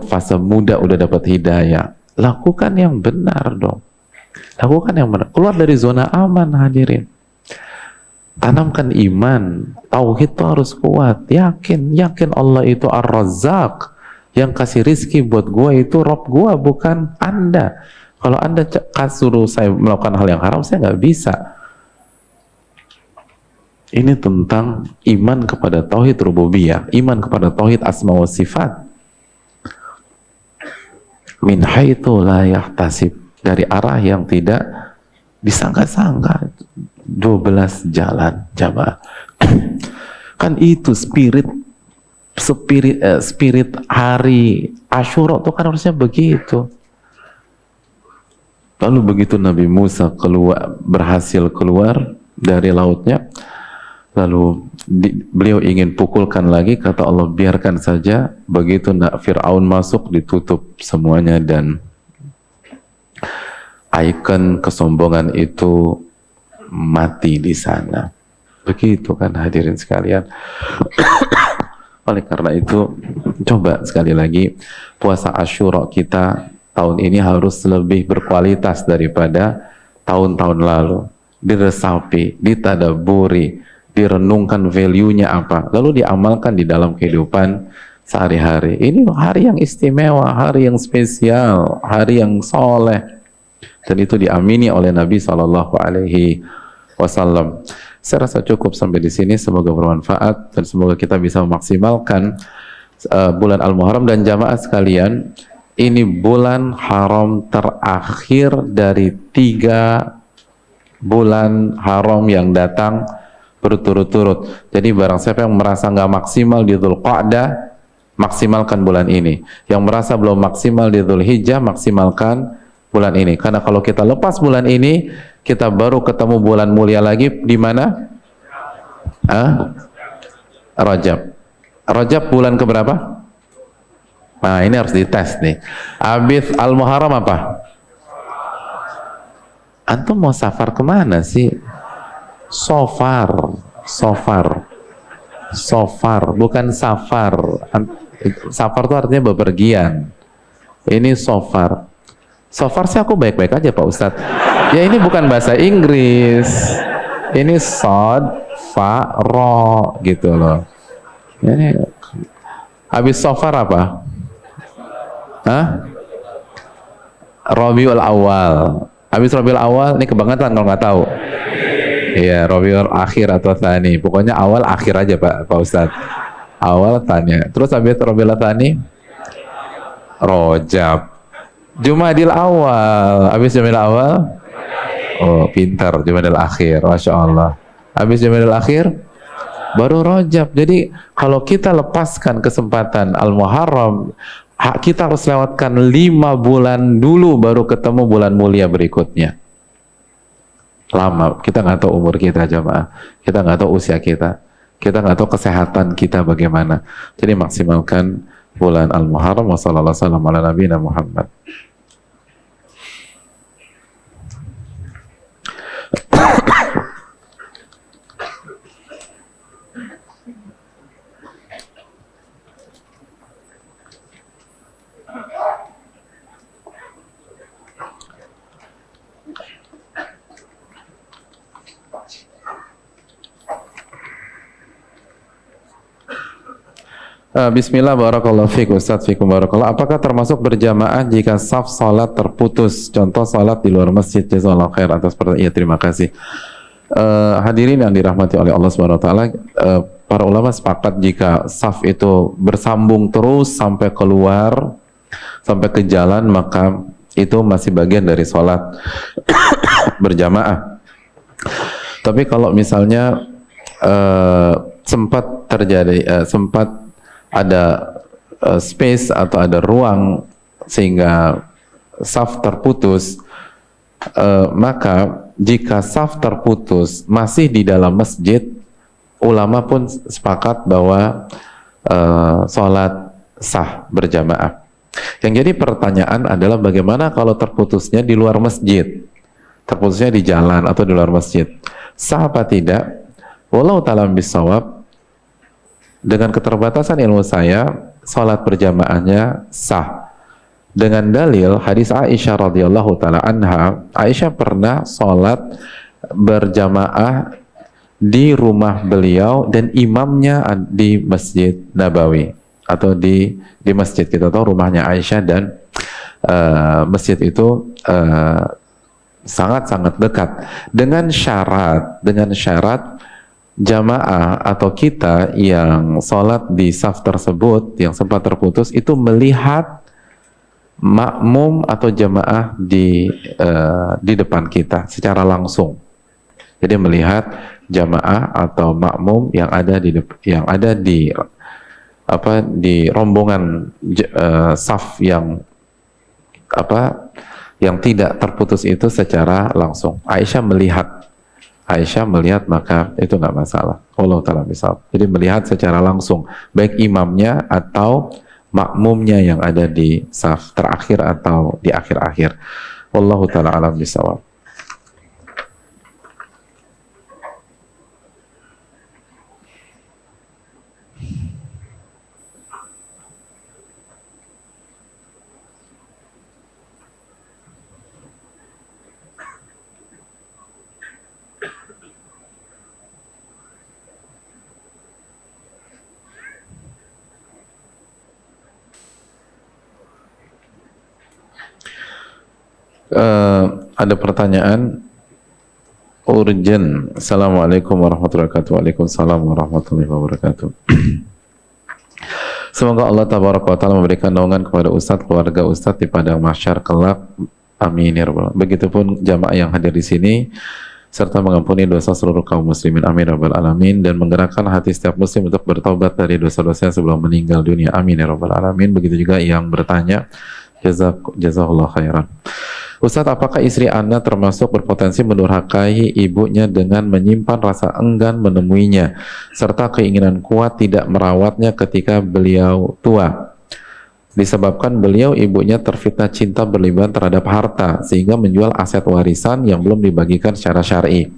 fase muda, udah dapat hidayah. Lakukan yang benar dong. Lakukan yang benar. Keluar dari zona aman, hadirin. Tanamkan iman. Tauhid itu harus kuat. Yakin Allah itu Ar-Razzaq. Yang kasih rizki buat gua itu Rob gua, bukan Anda. Kalau Anda suruh saya melakukan hal yang haram, saya nggak bisa. Ini tentang iman kepada tauhid rububiyah, iman kepada tauhid asma wa sifat. Min haitsu la yahtasib, dari arah yang tidak disangka-sangka. 12 jalan, jamaah. Kan itu spirit hari Asyura itu kan harusnya begitu. Lalu begitu Nabi Musa berhasil keluar dari lautnya, lalu beliau ingin pukulkan lagi, kata Allah biarkan saja. Begitu Fir'aun masuk, ditutup semuanya, dan ikon kesombongan itu mati di sana. Begitu kan, hadirin sekalian. Oleh karena itu, coba sekali lagi, puasa Asyura kita tahun ini harus lebih berkualitas daripada tahun-tahun lalu. Diresapi, ditadaburi, direnungkan value-nya apa, lalu diamalkan di dalam kehidupan sehari-hari. Ini hari yang istimewa, hari yang spesial, hari yang soleh, dan itu diamini oleh Nabi SAW. Saya rasa cukup sampai di sini. Semoga bermanfaat dan semoga kita bisa memaksimalkan bulan Al-Muharram. Dan jamaah sekalian, ini bulan haram terakhir dari 3 bulan haram yang datang berturut-turut. Jadi barang siapa yang merasa nggak maksimal di Dzulqa'dah, maksimalkan bulan ini. Yang merasa belum maksimal di Dzulhijjah, maksimalkan bulan ini. Karena kalau kita lepas bulan ini, kita baru ketemu bulan mulia lagi di mana? Rajab. Rajab bulan keberapa? Nah, ini harus dites nih. Habis Al-Muharram apa? Antum mau safar kemana sih? Sofar, bukan safar. Safar itu artinya bepergian. Ini sofar. Sofar sih aku baik-baik aja Pak Ustadz. Ya ini bukan bahasa Inggris. Ini sod, fa, ro gitu loh. Ini habis sofar apa? Rabiul Awal. Habis Rabiul Awal, ini kebangetan kalau nggak tahu. Iya, Rabiul Akhir atau Tsani. Pokoknya awal akhir aja Pak Ustadz. Awal tanya. Terus habis Rabiul Tsani, Rajab. Jumadil Awal. Habis Jumadil Awal, oh pintar, Jumadil Akhir. Masya Allah. Habis Jumadil Akhir baru Rajab. Jadi kalau kita lepaskan kesempatan Al-Muharram, kita harus lewatkan 5 bulan dulu baru ketemu bulan mulia berikutnya. Lama, kita nggak tahu umur kita jamaah, kita nggak tahu usia kita nggak tahu kesehatan kita bagaimana. Jadi maksimalkan bulan Al-Muharram. Wassalamualaikum warahmatullahi wabarakatuh. Bismillah, barakallahu fiik Ustaz, fiikum barakallah. Apakah termasuk berjamaah jika saf salat terputus? Contoh salat di luar masjid. Jazakallahu khair atas pertanyaan. Iya, terima kasih. Hadirin yang dirahmati oleh Allah Subhanahu wa taala, para ulama sepakat jika saf itu bersambung terus sampai keluar, sampai ke jalan, maka itu masih bagian dari salat berjamaah. Tapi kalau misalnya sempat terjadi sempat ada space atau ada ruang sehingga saf terputus, maka jika saf terputus masih di dalam masjid, ulama pun sepakat bahwa sholat sah berjamaah. Yang jadi pertanyaan adalah bagaimana kalau terputusnya di luar masjid, terputusnya di jalan atau di luar masjid, sah apa tidak? Wallahu ta'ala bisawab. Dengan keterbatasan ilmu saya, salat berjamaahnya sah. Dengan dalil hadis Aisyah radhiyallahu taala anha, Aisyah pernah salat berjamaah di rumah beliau dan imamnya di Masjid Nabawi atau di masjid. Kita tahu rumahnya Aisyah dan masjid itu sangat-sangat dekat. Dengan syarat jamaah atau kita yang sholat di saf tersebut yang sempat terputus itu melihat makmum atau jamaah di depan kita secara langsung. Jadi melihat jamaah atau makmum yang ada di rombongan saf yang tidak terputus itu secara langsung. Aisyah melihat, maka itu nggak masalah. Allah ta'ala misal. Jadi melihat secara langsung, baik imamnya atau makmumnya yang ada di saf terakhir atau di akhir-akhir. Wallahu ta'ala alam bisawab. Ada pertanyaan urgent. Assalamualaikum warahmatullahi wabarakatuh. Waalaikumsalam warahmatullahi wabarakatuh. Semoga Allah tabaraka wa ta'ala memberikan naungan kepada Ustadz, keluarga Ustadz di padang mahsyar kelak. Amin ya rabbal alamin. Begitupun jamaah yang hadir di sini, serta mengampuni dosa seluruh kaum muslimin. Amin ya rabbal alamin. Dan menggerakkan hati setiap muslim untuk bertobat dari dosa-dosa sebelum meninggal dunia. Amin ya rabbal alamin. Begitu juga yang bertanya, jazakallahu khairan. Ustadz, apakah istri Anda termasuk berpotensi mendurhakai ibunya dengan menyimpan rasa enggan menemuinya, serta keinginan kuat tidak merawatnya ketika beliau tua? Disebabkan beliau ibunya terfitnah cinta berlebihan terhadap harta, sehingga menjual aset warisan yang belum dibagikan secara syar'i,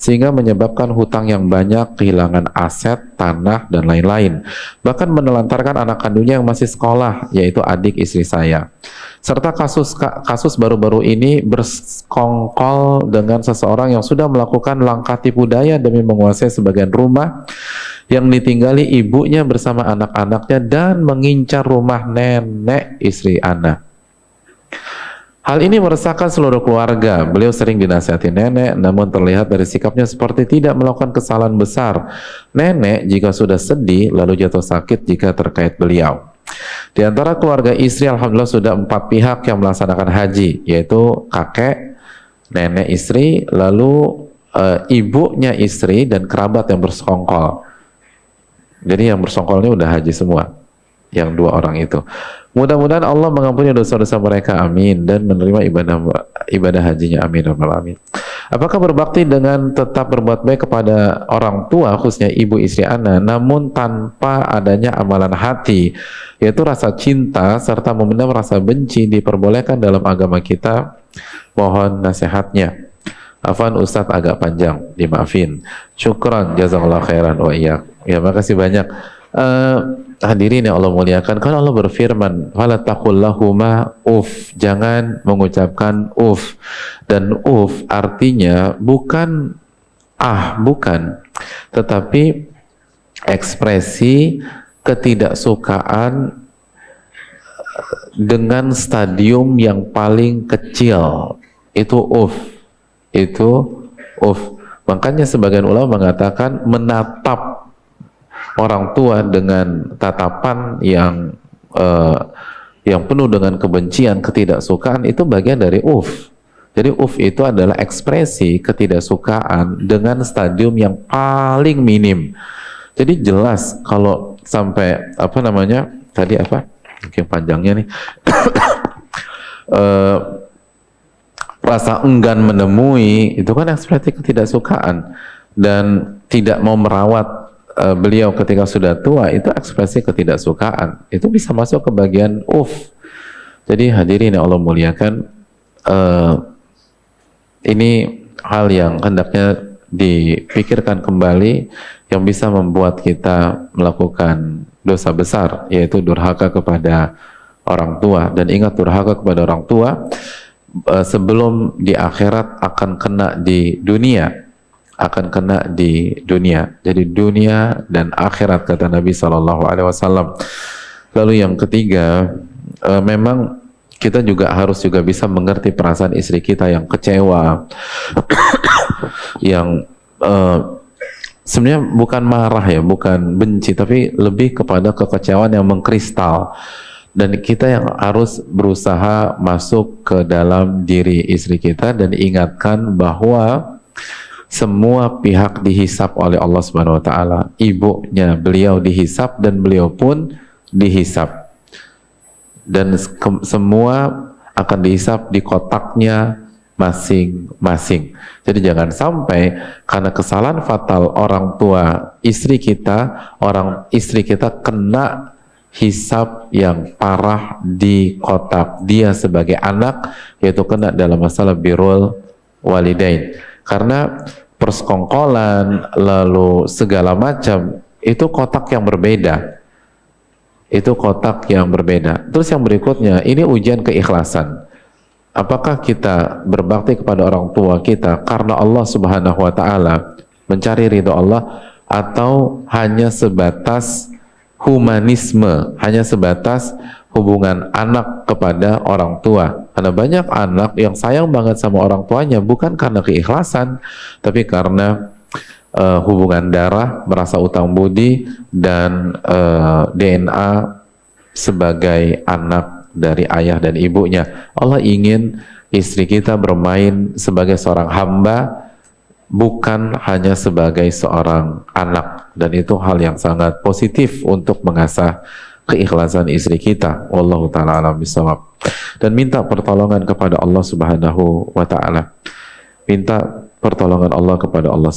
sehingga menyebabkan hutang yang banyak, kehilangan aset, tanah, dan lain-lain. Bahkan menelantarkan anak kandungnya yang masih sekolah, yaitu adik istri saya. Serta kasus baru-baru ini bersekongkol dengan seseorang yang sudah melakukan langkah tipu daya demi menguasai sebagian rumah yang ditinggali ibunya bersama anak-anaknya dan mengincar rumah nenek istri Ana. Hal ini meresahkan seluruh keluarga. Beliau sering dinasihati nenek, namun terlihat dari sikapnya seperti tidak melakukan kesalahan besar. Nenek jika sudah sedih, lalu jatuh sakit jika terkait beliau. Di antara keluarga istri, alhamdulillah sudah 4 pihak yang melaksanakan haji, yaitu kakek, nenek istri, lalu ibunya istri dan kerabat yang bersekongkol. Jadi yang bersongkolnya udah haji semua, yang 2 orang itu. Mudah-mudahan Allah mengampuni dosa-dosa mereka, amin, dan menerima ibadah hajinya, amin, amin. Apakah berbakti dengan tetap berbuat baik kepada orang tua, khususnya ibu, istri, anak, namun tanpa adanya amalan hati, yaitu rasa cinta serta memendam rasa benci, diperbolehkan dalam agama kita? Mohon nasihatnya. Afwan Ustadz, agak panjang, dimaafin. Syukran, jazakallah khairan wa iyyak. Ya, makasih banyak. Hadirin yang Allah muliakan, kalau Allah berfirman, "Fala taqul lahuma uff", jangan mengucapkan uff. Dan uff artinya bukan bukan, tetapi ekspresi ketidaksukaan dengan stadium yang paling kecil. Itu uff. Itu uff. Makanya sebagian ulama mengatakan menatap orang tua dengan tatapan yang penuh dengan kebencian, ketidaksukaan, itu bagian dari uff. Jadi uff itu adalah ekspresi ketidaksukaan dengan stadium yang paling minim. Jadi jelas kalau sampai tadi mungkin panjangnya nih rasa enggan menemui, itu kan ekspresi ketidaksukaan, dan tidak mau merawat beliau ketika sudah tua, itu ekspresi ketidaksukaan. Itu bisa masuk ke bagian uff. Jadi hadirin yang Allah muliakan, ini hal yang hendaknya dipikirkan kembali, yang bisa membuat kita melakukan dosa besar, yaitu durhaka kepada orang tua. Dan ingat, durhaka kepada orang tua sebelum di akhirat akan kena di dunia. Jadi dunia dan akhirat, kata Nabi SAW. Lalu yang ketiga, memang kita juga harus bisa mengerti perasaan istri kita yang kecewa, yang sebenarnya bukan marah ya, bukan benci, tapi lebih kepada kekecewaan yang mengkristal. Dan kita yang harus berusaha masuk ke dalam diri istri kita dan ingatkan bahwa semua pihak dihisap oleh Allah Subhanahu wa taala. Ibunya beliau dihisap dan beliau pun dihisap. Dan semua akan dihisap di kotaknya masing-masing. Jadi jangan sampai karena kesalahan fatal orang tua istri kita, istri kita kena hisap yang parah di kotak dia sebagai anak, yaitu kena dalam masalah birrul walidain. Karena persekongkolan lalu segala macam itu kotak yang berbeda. Terus yang berikutnya, ini ujian keikhlasan. Apakah kita berbakti kepada orang tua kita karena Allah Subhanahu wa taala, mencari ridho Allah, atau hanya sebatas humanisme, hanya sebatas hubungan anak kepada orang tua? Karena banyak anak yang sayang banget sama orang tuanya bukan karena keikhlasan, tapi karena hubungan darah, merasa utang budi, dan DNA sebagai anak dari ayah dan ibunya. Allah ingin istri kita bermain sebagai seorang hamba, bukan hanya sebagai seorang anak, dan itu hal yang sangat positif untuk mengasah keikhlasan istri kita. Wallahu ta'ala alam bisawab. Dan minta pertolongan kepada Allah Subhanahu wa ta'ala. Minta pertolongan kepada Allah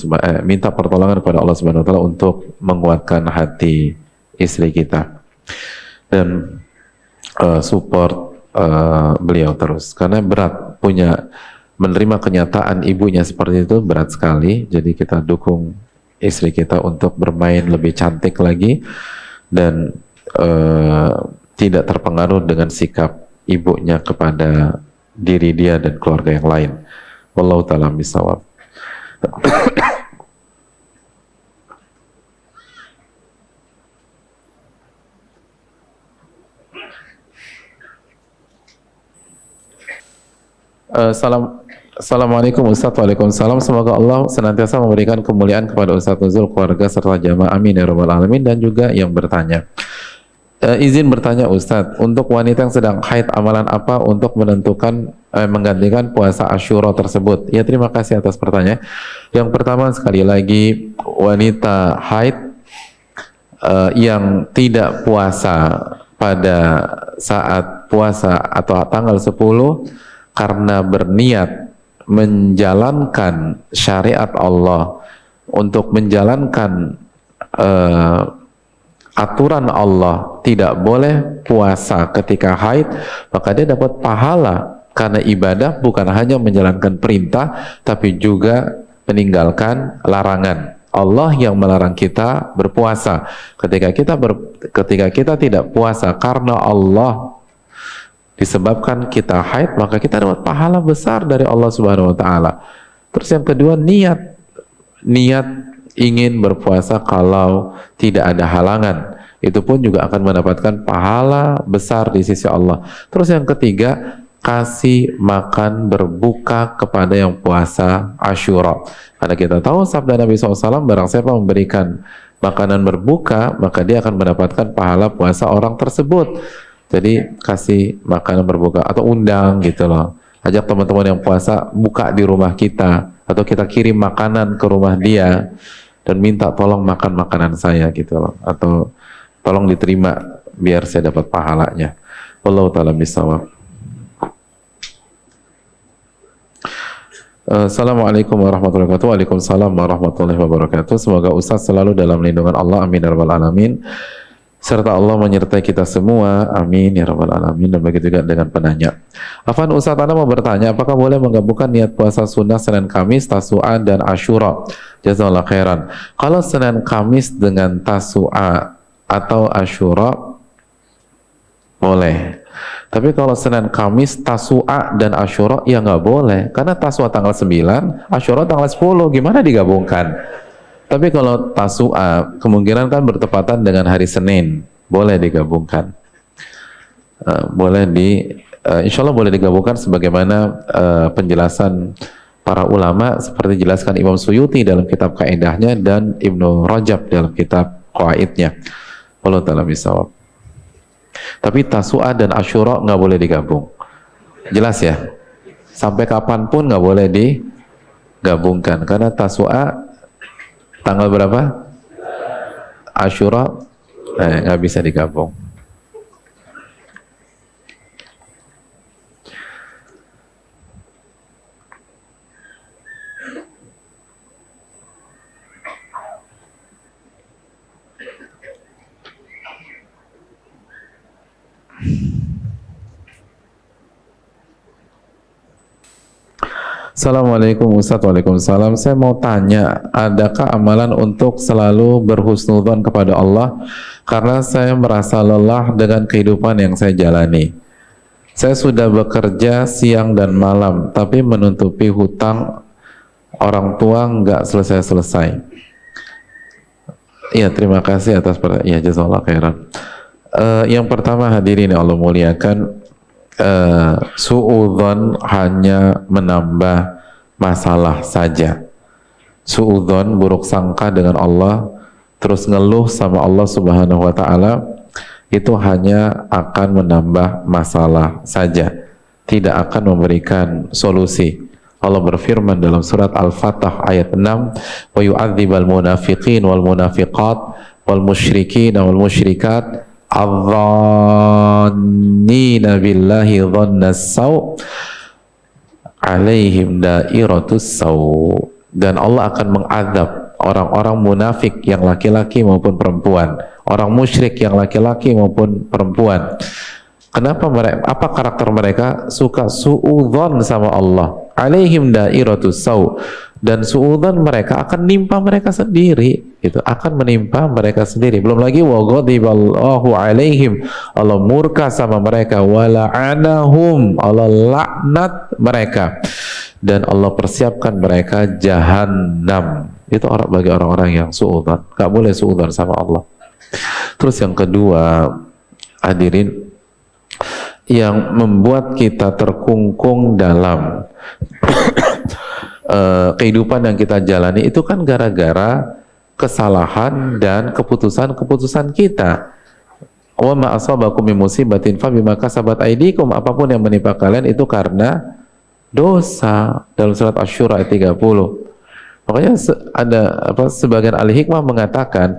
Subhanahu wa ta'ala untuk menguatkan hati istri kita, dan support beliau terus, karena berat menerima kenyataan ibunya seperti itu, berat sekali. Jadi kita dukung istri kita untuk bermain lebih cantik lagi, dan tidak terpengaruh dengan sikap ibunya kepada diri dia dan keluarga yang lain. Wallahu ta'ala bisawab. Assalamualaikum Ustaz. Waalaikumsalam. Semoga Allah senantiasa memberikan kemuliaan kepada Ustaz Nuzul, keluarga serta jamaah, amin ya rabbal alamin. Dan juga yang bertanya, izin bertanya Ustaz, untuk wanita yang sedang haid, amalan apa untuk menentukan menggantikan puasa Asyura tersebut? Ya, terima kasih atas pertanyaan. Yang pertama, sekali lagi, wanita haid yang tidak puasa pada saat puasa atau tanggal 10 karena berniat menjalankan syariat Allah, untuk menjalankan aturan Allah, tidak boleh puasa ketika haid, maka dia dapat pahala karena ibadah bukan hanya menjalankan perintah tapi juga meninggalkan larangan. Allah yang melarang kita berpuasa. Ketika kita tidak puasa karena Allah, disebabkan kita haid, maka kita dapat pahala besar dari Allah Subhanahu wa taala. Terus yang kedua, niat ingin berpuasa kalau tidak ada halangan, itu pun juga akan mendapatkan pahala besar di sisi Allah. Terus yang ketiga, kasih makan berbuka kepada yang puasa Asyura. Karena kita tahu sabda Nabi SAW, barang siapa memberikan makanan berbuka, maka dia akan mendapatkan pahala puasa orang tersebut. Jadi kasih makanan berbuka atau undang gitu loh. Ajak teman-teman yang puasa buka di rumah kita, atau kita kirim makanan ke rumah dia dan minta tolong makan makanan saya gitu loh, atau tolong diterima biar saya dapat pahalanya. Wallahu ta'ala bishawab. Assalamualaikum warahmatullahi wabarakatuh. Waalaikumsalam warahmatullahi wabarakatuh. Semoga Ustaz selalu dalam lindungan Allah, amin ya rabbal alamin, serta Allah menyertai kita semua, amin ya rabbal alamin. Dan begitu juga dengan penanya. Afan Ustaz, Anda mau bertanya, apakah boleh menggabungkan niat puasa sunnah Senin Kamis, Tasu'a dan Asyura? Jazakallahu khairan. Kalau Senin Kamis dengan Tasu'a atau Asyura boleh. Tapi kalau Senin Kamis, Tasu'a dan Asyura ya nggak boleh, karena Tasu'a tanggal 9, Asyura tanggal 10, gimana digabungkan? Tapi kalau Tasu'a kemungkinan kan bertepatan dengan hari Senin, boleh digabungkan. Insya Allah boleh digabungkan sebagaimana penjelasan para ulama, seperti dijelaskan Imam Suyuti dalam kitab Kaidahnya dan Ibnu Rajab dalam kitab Qawaidnya. Wallahu ta'ala bishawab. Tapi Tasu'a dan Asyura nggak boleh digabung. Jelas ya? Sampai kapanpun nggak boleh digabungkan, karena Tasu'a tanggal berapa? Asyura nggak bisa digabung. Assalamualaikum Ustaz. Waalaikumsalam. Saya mau tanya, adakah amalan untuk selalu berhusnudzon kepada Allah? Karena saya merasa lelah dengan kehidupan yang saya jalani. Saya sudah bekerja siang dan malam, tapi menutupi hutang orang tua nggak selesai-selesai. Iya, terima kasih atas pertanyaan. Iya, jazakallahu khairan. Yang pertama, hadirin yang Allah muliakan, su'udzon hanya menambah masalah saja. Su'udzon, buruk sangka dengan Allah, terus ngeluh sama Allah Subhanahu wa ta'ala, itu hanya akan menambah masalah saja, tidak akan memberikan solusi. Allah berfirman dalam surat Al-Fatah ayat 6, wa yu'adzibal munafiqin wal munafiqat wal musyrikin wal musyrikat adzannina billahi dhannas saw alaihim dairatus saw. Dan Allah akan mengadab orang-orang munafik yang laki-laki maupun perempuan, orang musyrik yang laki-laki maupun perempuan. Kenapa mereka? Apa karakter mereka? Suka suudzon sama Allah. Alaihim dairatus saw. Dan suudzon mereka akan nimpa mereka sendiri, itu akan menimpa mereka sendiri. Belum lagi wa ghadiballahu alaihim, Allah murka sama mereka, wa la'anahum, Allah laknat mereka, dan Allah persiapkan mereka jahanam. Itu bagi orang-orang yang suudzon. Gak boleh suudzon sama Allah. Terus yang kedua, hadirin, yang membuat kita terkungkung dalam kehidupan yang kita jalani itu kan gara-gara kesalahan dan keputusan-keputusan kita. wa ma asabakum min musibatin fa bima kasabat aydikum, apapun yang menimpa kalian itu karena dosa, dalam surat Asy-Syura ayat 30. Makanya sebagian ahli hikmah mengatakan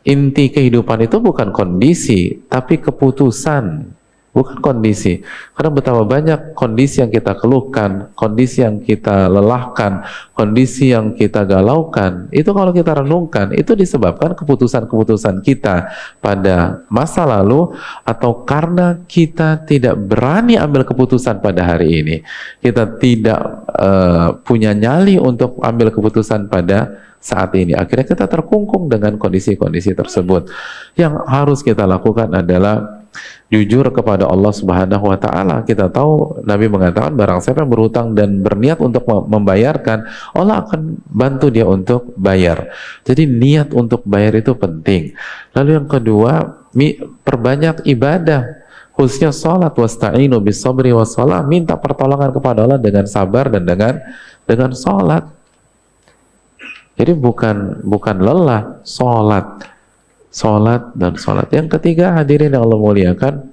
inti kehidupan itu bukan kondisi tapi keputusan, bukan kondisi. Karena betapa banyak kondisi yang kita keluhkan, kondisi yang kita lelahkan, kondisi yang kita galaukan, itu kalau kita renungkan, itu disebabkan keputusan-keputusan kita pada masa lalu, atau karena kita tidak berani ambil keputusan pada hari ini. Kita tidak punya nyali untuk ambil keputusan pada saat ini. Akhirnya kita terkungkung dengan kondisi-kondisi tersebut. Yang harus kita lakukan adalah jujur kepada Allah Subhanahu wa Ta'ala. Kita tahu Nabi mengatakan barang siapa yang berhutang dan berniat untuk membayarkan, Allah akan bantu dia untuk bayar. Jadi niat untuk bayar itu penting. Lalu yang kedua, perbanyak ibadah, khususnya sholat. Wasta'inu bis-sabri was-shalah, minta pertolongan kepada Allah dengan sabar dan dengan sholat. Jadi bukan lelah, sholat dan sholat. Yang ketiga, hadirin yang Allah muliakan,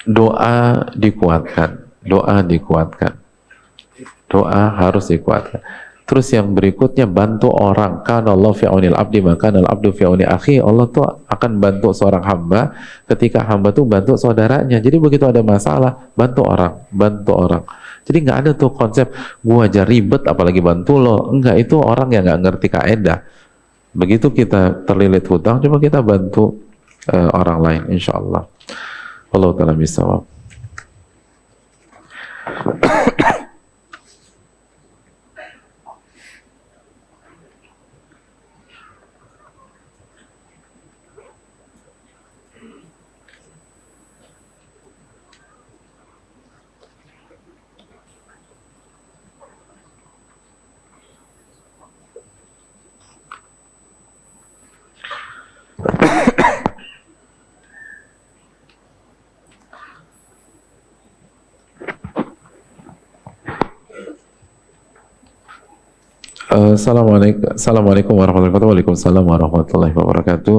doa dikuatkan, doa harus dikuatkan. Terus yang berikutnya, bantu orang. Kana Allah fi aunil abdi maka al abdu fi auni akhi. Allah tuh akan bantu seorang hamba ketika hamba tuh bantu saudaranya. Jadi begitu ada masalah, bantu orang. Jadi nggak ada tuh konsep gua aja ribet apalagi bantu lo. Enggak, itu orang yang nggak ngerti kaidah. Begitu kita terlilit hutang, coba kita bantu orang lain, insya Allah. Allah ta'ala bisawab. Assalamualaikum warahmatullahi wabarakatuh. Waalaikumsalam warahmatullahi wabarakatuh.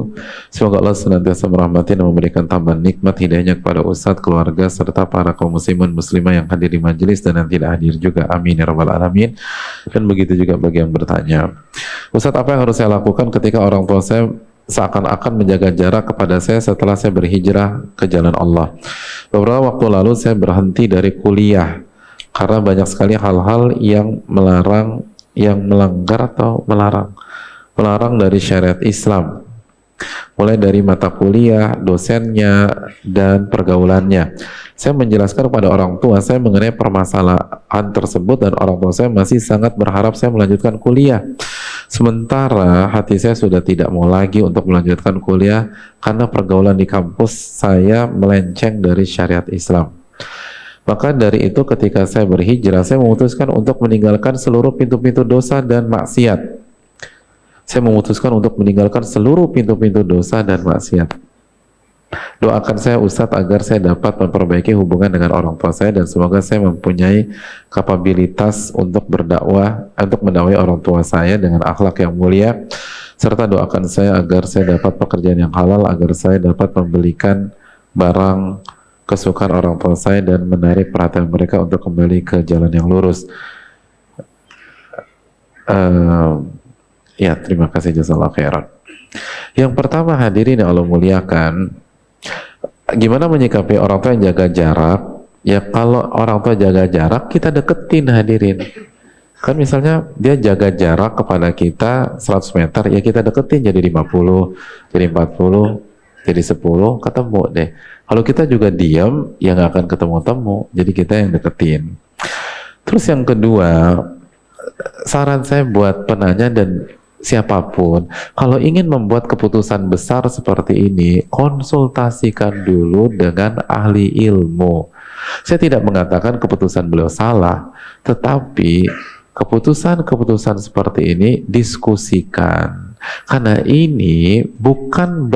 Semoga Allah senantiasa merahmati dan memberikan tambahan nikmat hidayahnya kepada Ustadz, keluarga, serta para kaum muslimin muslimah yang hadir di majelis dan yang tidak hadir juga. Amin ya rabbal alamin. Dan begitu juga bagi yang bertanya, Ustadz, apa yang harus saya lakukan ketika orang tua saya seakan-akan menjaga jarak kepada saya setelah saya berhijrah ke jalan Allah? Beberapa waktu lalu saya berhenti dari kuliah karena banyak sekali hal-hal yang melanggar atau melarang dari syariat Islam, mulai dari mata kuliah, dosennya, dan pergaulannya. Saya menjelaskan kepada orang tua saya mengenai permasalahan tersebut, dan orang tua saya masih sangat berharap saya melanjutkan kuliah. Sementara hati saya sudah tidak mau lagi untuk melanjutkan kuliah karena pergaulan di kampus saya melenceng dari syariat Islam. Maka dari itu ketika saya berhijrah, saya memutuskan untuk meninggalkan seluruh pintu-pintu dosa dan maksiat. Saya memutuskan untuk meninggalkan seluruh pintu-pintu dosa dan maksiat. Doakan saya Ustadz agar saya dapat memperbaiki hubungan dengan orang tua saya, dan semoga saya mempunyai kapabilitas untuk berdakwah, untuk mendakwai orang tua saya dengan akhlak yang mulia. Serta doakan saya agar saya dapat pekerjaan yang halal, agar saya dapat membelikan barang kesukaan orang tua saya dan menarik perhatian mereka untuk kembali ke jalan yang lurus. Ya, terima kasih, jazakallahu khairan. Yang pertama, hadirin yang Allah muliakan, gimana menyikapi orang tua yang jaga jarak? Ya, kalau orang tua jaga jarak, kita deketin, hadirin. Kan misalnya dia jaga jarak kepada kita 100 meter, ya kita deketin jadi 50, jadi 40, jadi 10, ketemu deh. Kalau kita juga diam, ya nggak akan ketemu-temu. Jadi kita yang deketin. Terus yang kedua, saran saya buat penanya dan siapapun, kalau ingin membuat keputusan besar seperti ini, konsultasikan dulu dengan ahli ilmu. Saya tidak mengatakan keputusan beliau salah, tetapi keputusan-keputusan seperti ini diskusikan. Karena ini bukan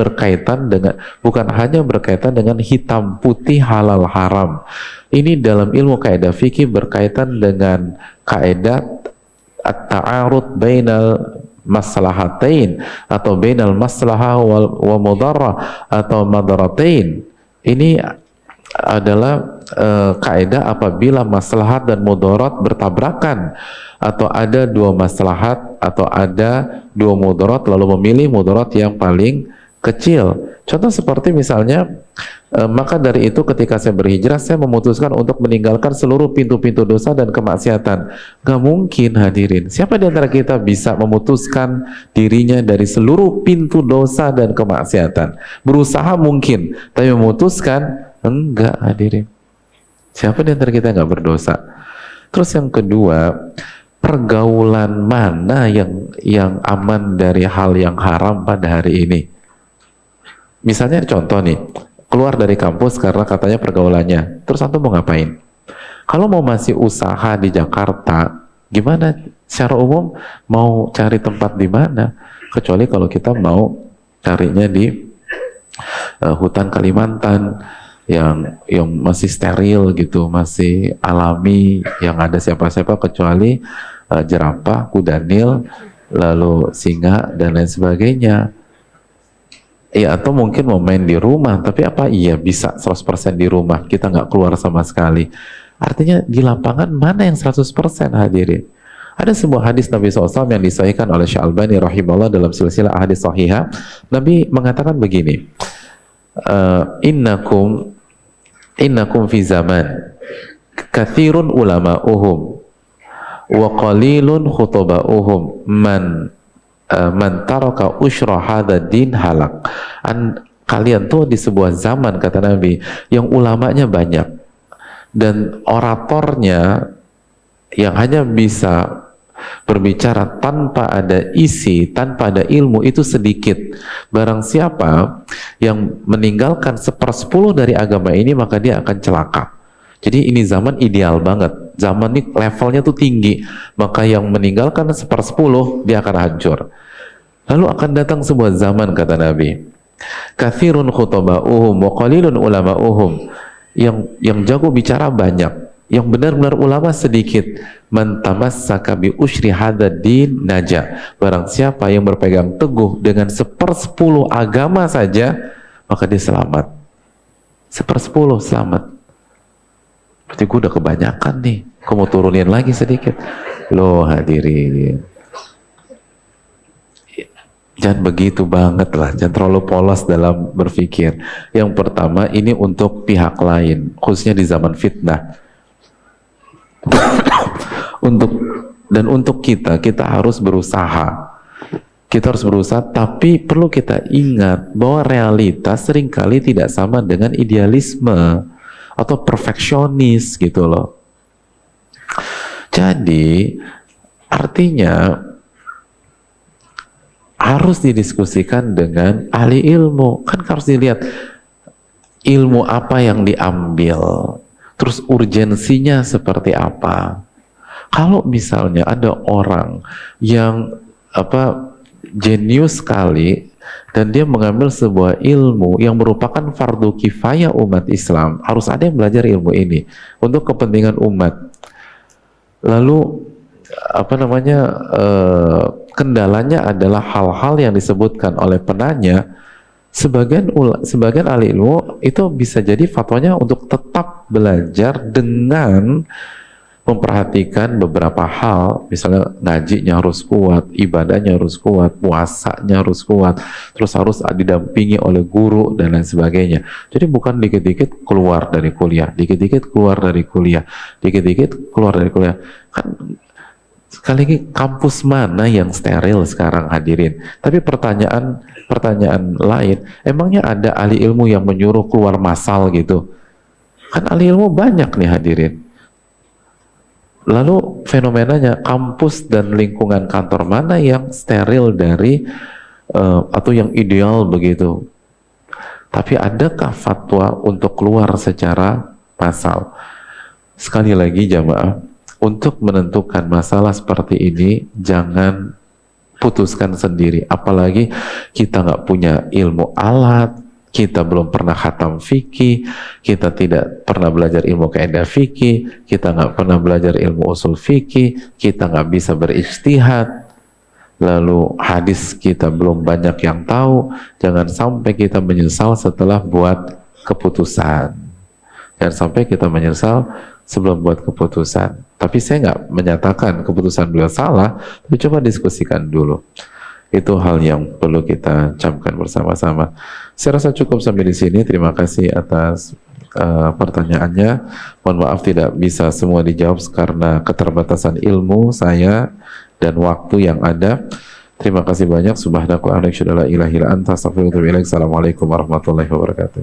hanya berkaitan dengan hitam putih halal haram. Ini dalam ilmu kaidah fikih berkaitan dengan kaidah at-ta'arud bainal maslahatain atau bainal maslahah wa mudarrah atau madaratain. Ini adalah kaidah apabila maslahat dan mudarat bertabrakan, atau ada dua maslahat atau ada dua mudarat lalu memilih mudarat yang paling kecil. Contoh seperti misalnya, maka dari itu ketika saya berhijrah saya memutuskan untuk meninggalkan seluruh pintu-pintu dosa dan kemaksiatan. Gak mungkin hadirin. Siapa di antara kita bisa memutuskan dirinya dari seluruh pintu dosa dan kemaksiatan? Berusaha mungkin, tapi memutuskan enggak hadirin. Siapa di antara kita nggak berdosa? Terus yang kedua, pergaulan mana yang aman dari hal yang haram pada hari ini? Misalnya contoh nih, keluar dari kampus karena katanya pergaulannya, terus antum mau ngapain? Kalau mau masih usaha di Jakarta, gimana? Secara umum mau cari tempat di mana? Kecuali kalau kita mau carinya di hutan Kalimantan yang masih steril gitu, masih alami, yang ada siapa-siapa kecuali jerapah, kuda nil, lalu singa dan lain sebagainya. Ya, atau mungkin mau main di rumah, tapi apa iya bisa 100% di rumah, kita nggak keluar sama sekali. Artinya di lapangan mana yang 100% hadirin? Ada sebuah hadis Nabi SAW yang disahihkan oleh Syekh Albani rahimahullah dalam silsilah hadis sahihah. Nabi mengatakan begini, innakum fi zaman kathirun ulama'uhum wa qalilun khutba'uhum man taraka usyra hadha din halak. Kalian tuh di sebuah zaman, kata Nabi, yang ulamanya banyak dan oratornya yang hanya bisa berbicara tanpa ada isi, tanpa ada ilmu itu sedikit. Barang siapa yang meninggalkan 1/10 dari agama ini, maka dia akan celaka. Jadi ini zaman ideal banget, zaman ini levelnya tuh tinggi, maka yang meninggalkan 1/10 dia akan hancur. Lalu akan datang sebuah zaman, kata Nabi, kathirun khutba'uhum wa qalilun ulama'uhum, yang jago bicara banyak, yang benar-benar ulama sedikit. Man tamassaka bi usyri hadzal din naja. Barang siapa yang berpegang teguh dengan 1/10 agama saja, maka dia selamat. 1/10 selamat. Berarti gue udah kebanyakan nih, gue mau turunin lagi sedikit. Loh hadirin, jangan begitu banget lah, jangan terlalu polos dalam berpikir. Yang pertama, ini untuk pihak lain, khususnya di zaman fitnah. Untuk kita harus berusaha. Kita harus berusaha, tapi perlu kita ingat bahwa realitas seringkali tidak sama dengan idealisme atau perfeksionis gitu loh. Jadi artinya harus didiskusikan dengan ahli ilmu. Kan harus dilihat ilmu apa yang diambil, terus urgensinya seperti apa. Kalau misalnya ada orang yang jenius sekali dan dia mengambil sebuah ilmu yang merupakan fardu kifayah umat Islam, harus ada yang belajar ilmu ini untuk kepentingan umat. Lalu kendalanya adalah hal-hal yang disebutkan oleh penanya. Sebagian ahli ilmu itu bisa jadi fatwanya untuk tetap belajar dengan memperhatikan beberapa hal, misalnya ngajinya harus kuat, ibadahnya harus kuat, puasanya harus kuat, terus harus didampingi oleh guru dan lain sebagainya. Jadi bukan dikit-dikit keluar dari kuliah, dikit-dikit keluar dari kuliah, dikit-dikit keluar dari kuliah. Kan sekali lagi, kampus mana yang steril sekarang hadirin? Tapi pertanyaan lain, emangnya ada ahli ilmu yang menyuruh keluar massal gitu? Kan ahli ilmu banyak nih hadirin. Lalu fenomenanya, kampus dan lingkungan kantor mana yang steril dari atau yang ideal begitu? Tapi adakah fatwa untuk keluar secara massal? Sekali lagi jamaah, untuk menentukan masalah seperti ini jangan putuskan sendiri, apalagi kita nggak punya ilmu alat, kita belum pernah khatam fikih, kita tidak pernah belajar ilmu kaidah fikih, kita nggak pernah belajar ilmu usul fikih, kita nggak bisa berijtihad. lalu hadis kita belum banyak yang tahu, jangan sampai kita menyesal setelah buat keputusan. Jangan sampai kita menyesal sebelum buat keputusan. Tapi saya nggak menyatakan keputusan beliau salah, tapi coba diskusikan dulu. Itu hal yang perlu kita camkan bersama-sama. Saya rasa cukup sampai di sini. Terima kasih atas pertanyaannya. Mohon maaf tidak bisa semua dijawab karena keterbatasan ilmu saya dan waktu yang ada. Terima kasih banyak. Subhanakallahumma wa bihamdika, asyhadu an la ilaha illa anta, astaghfiruka wa atubu ilaik. Assalamualaikum warahmatullahi wabarakatuh.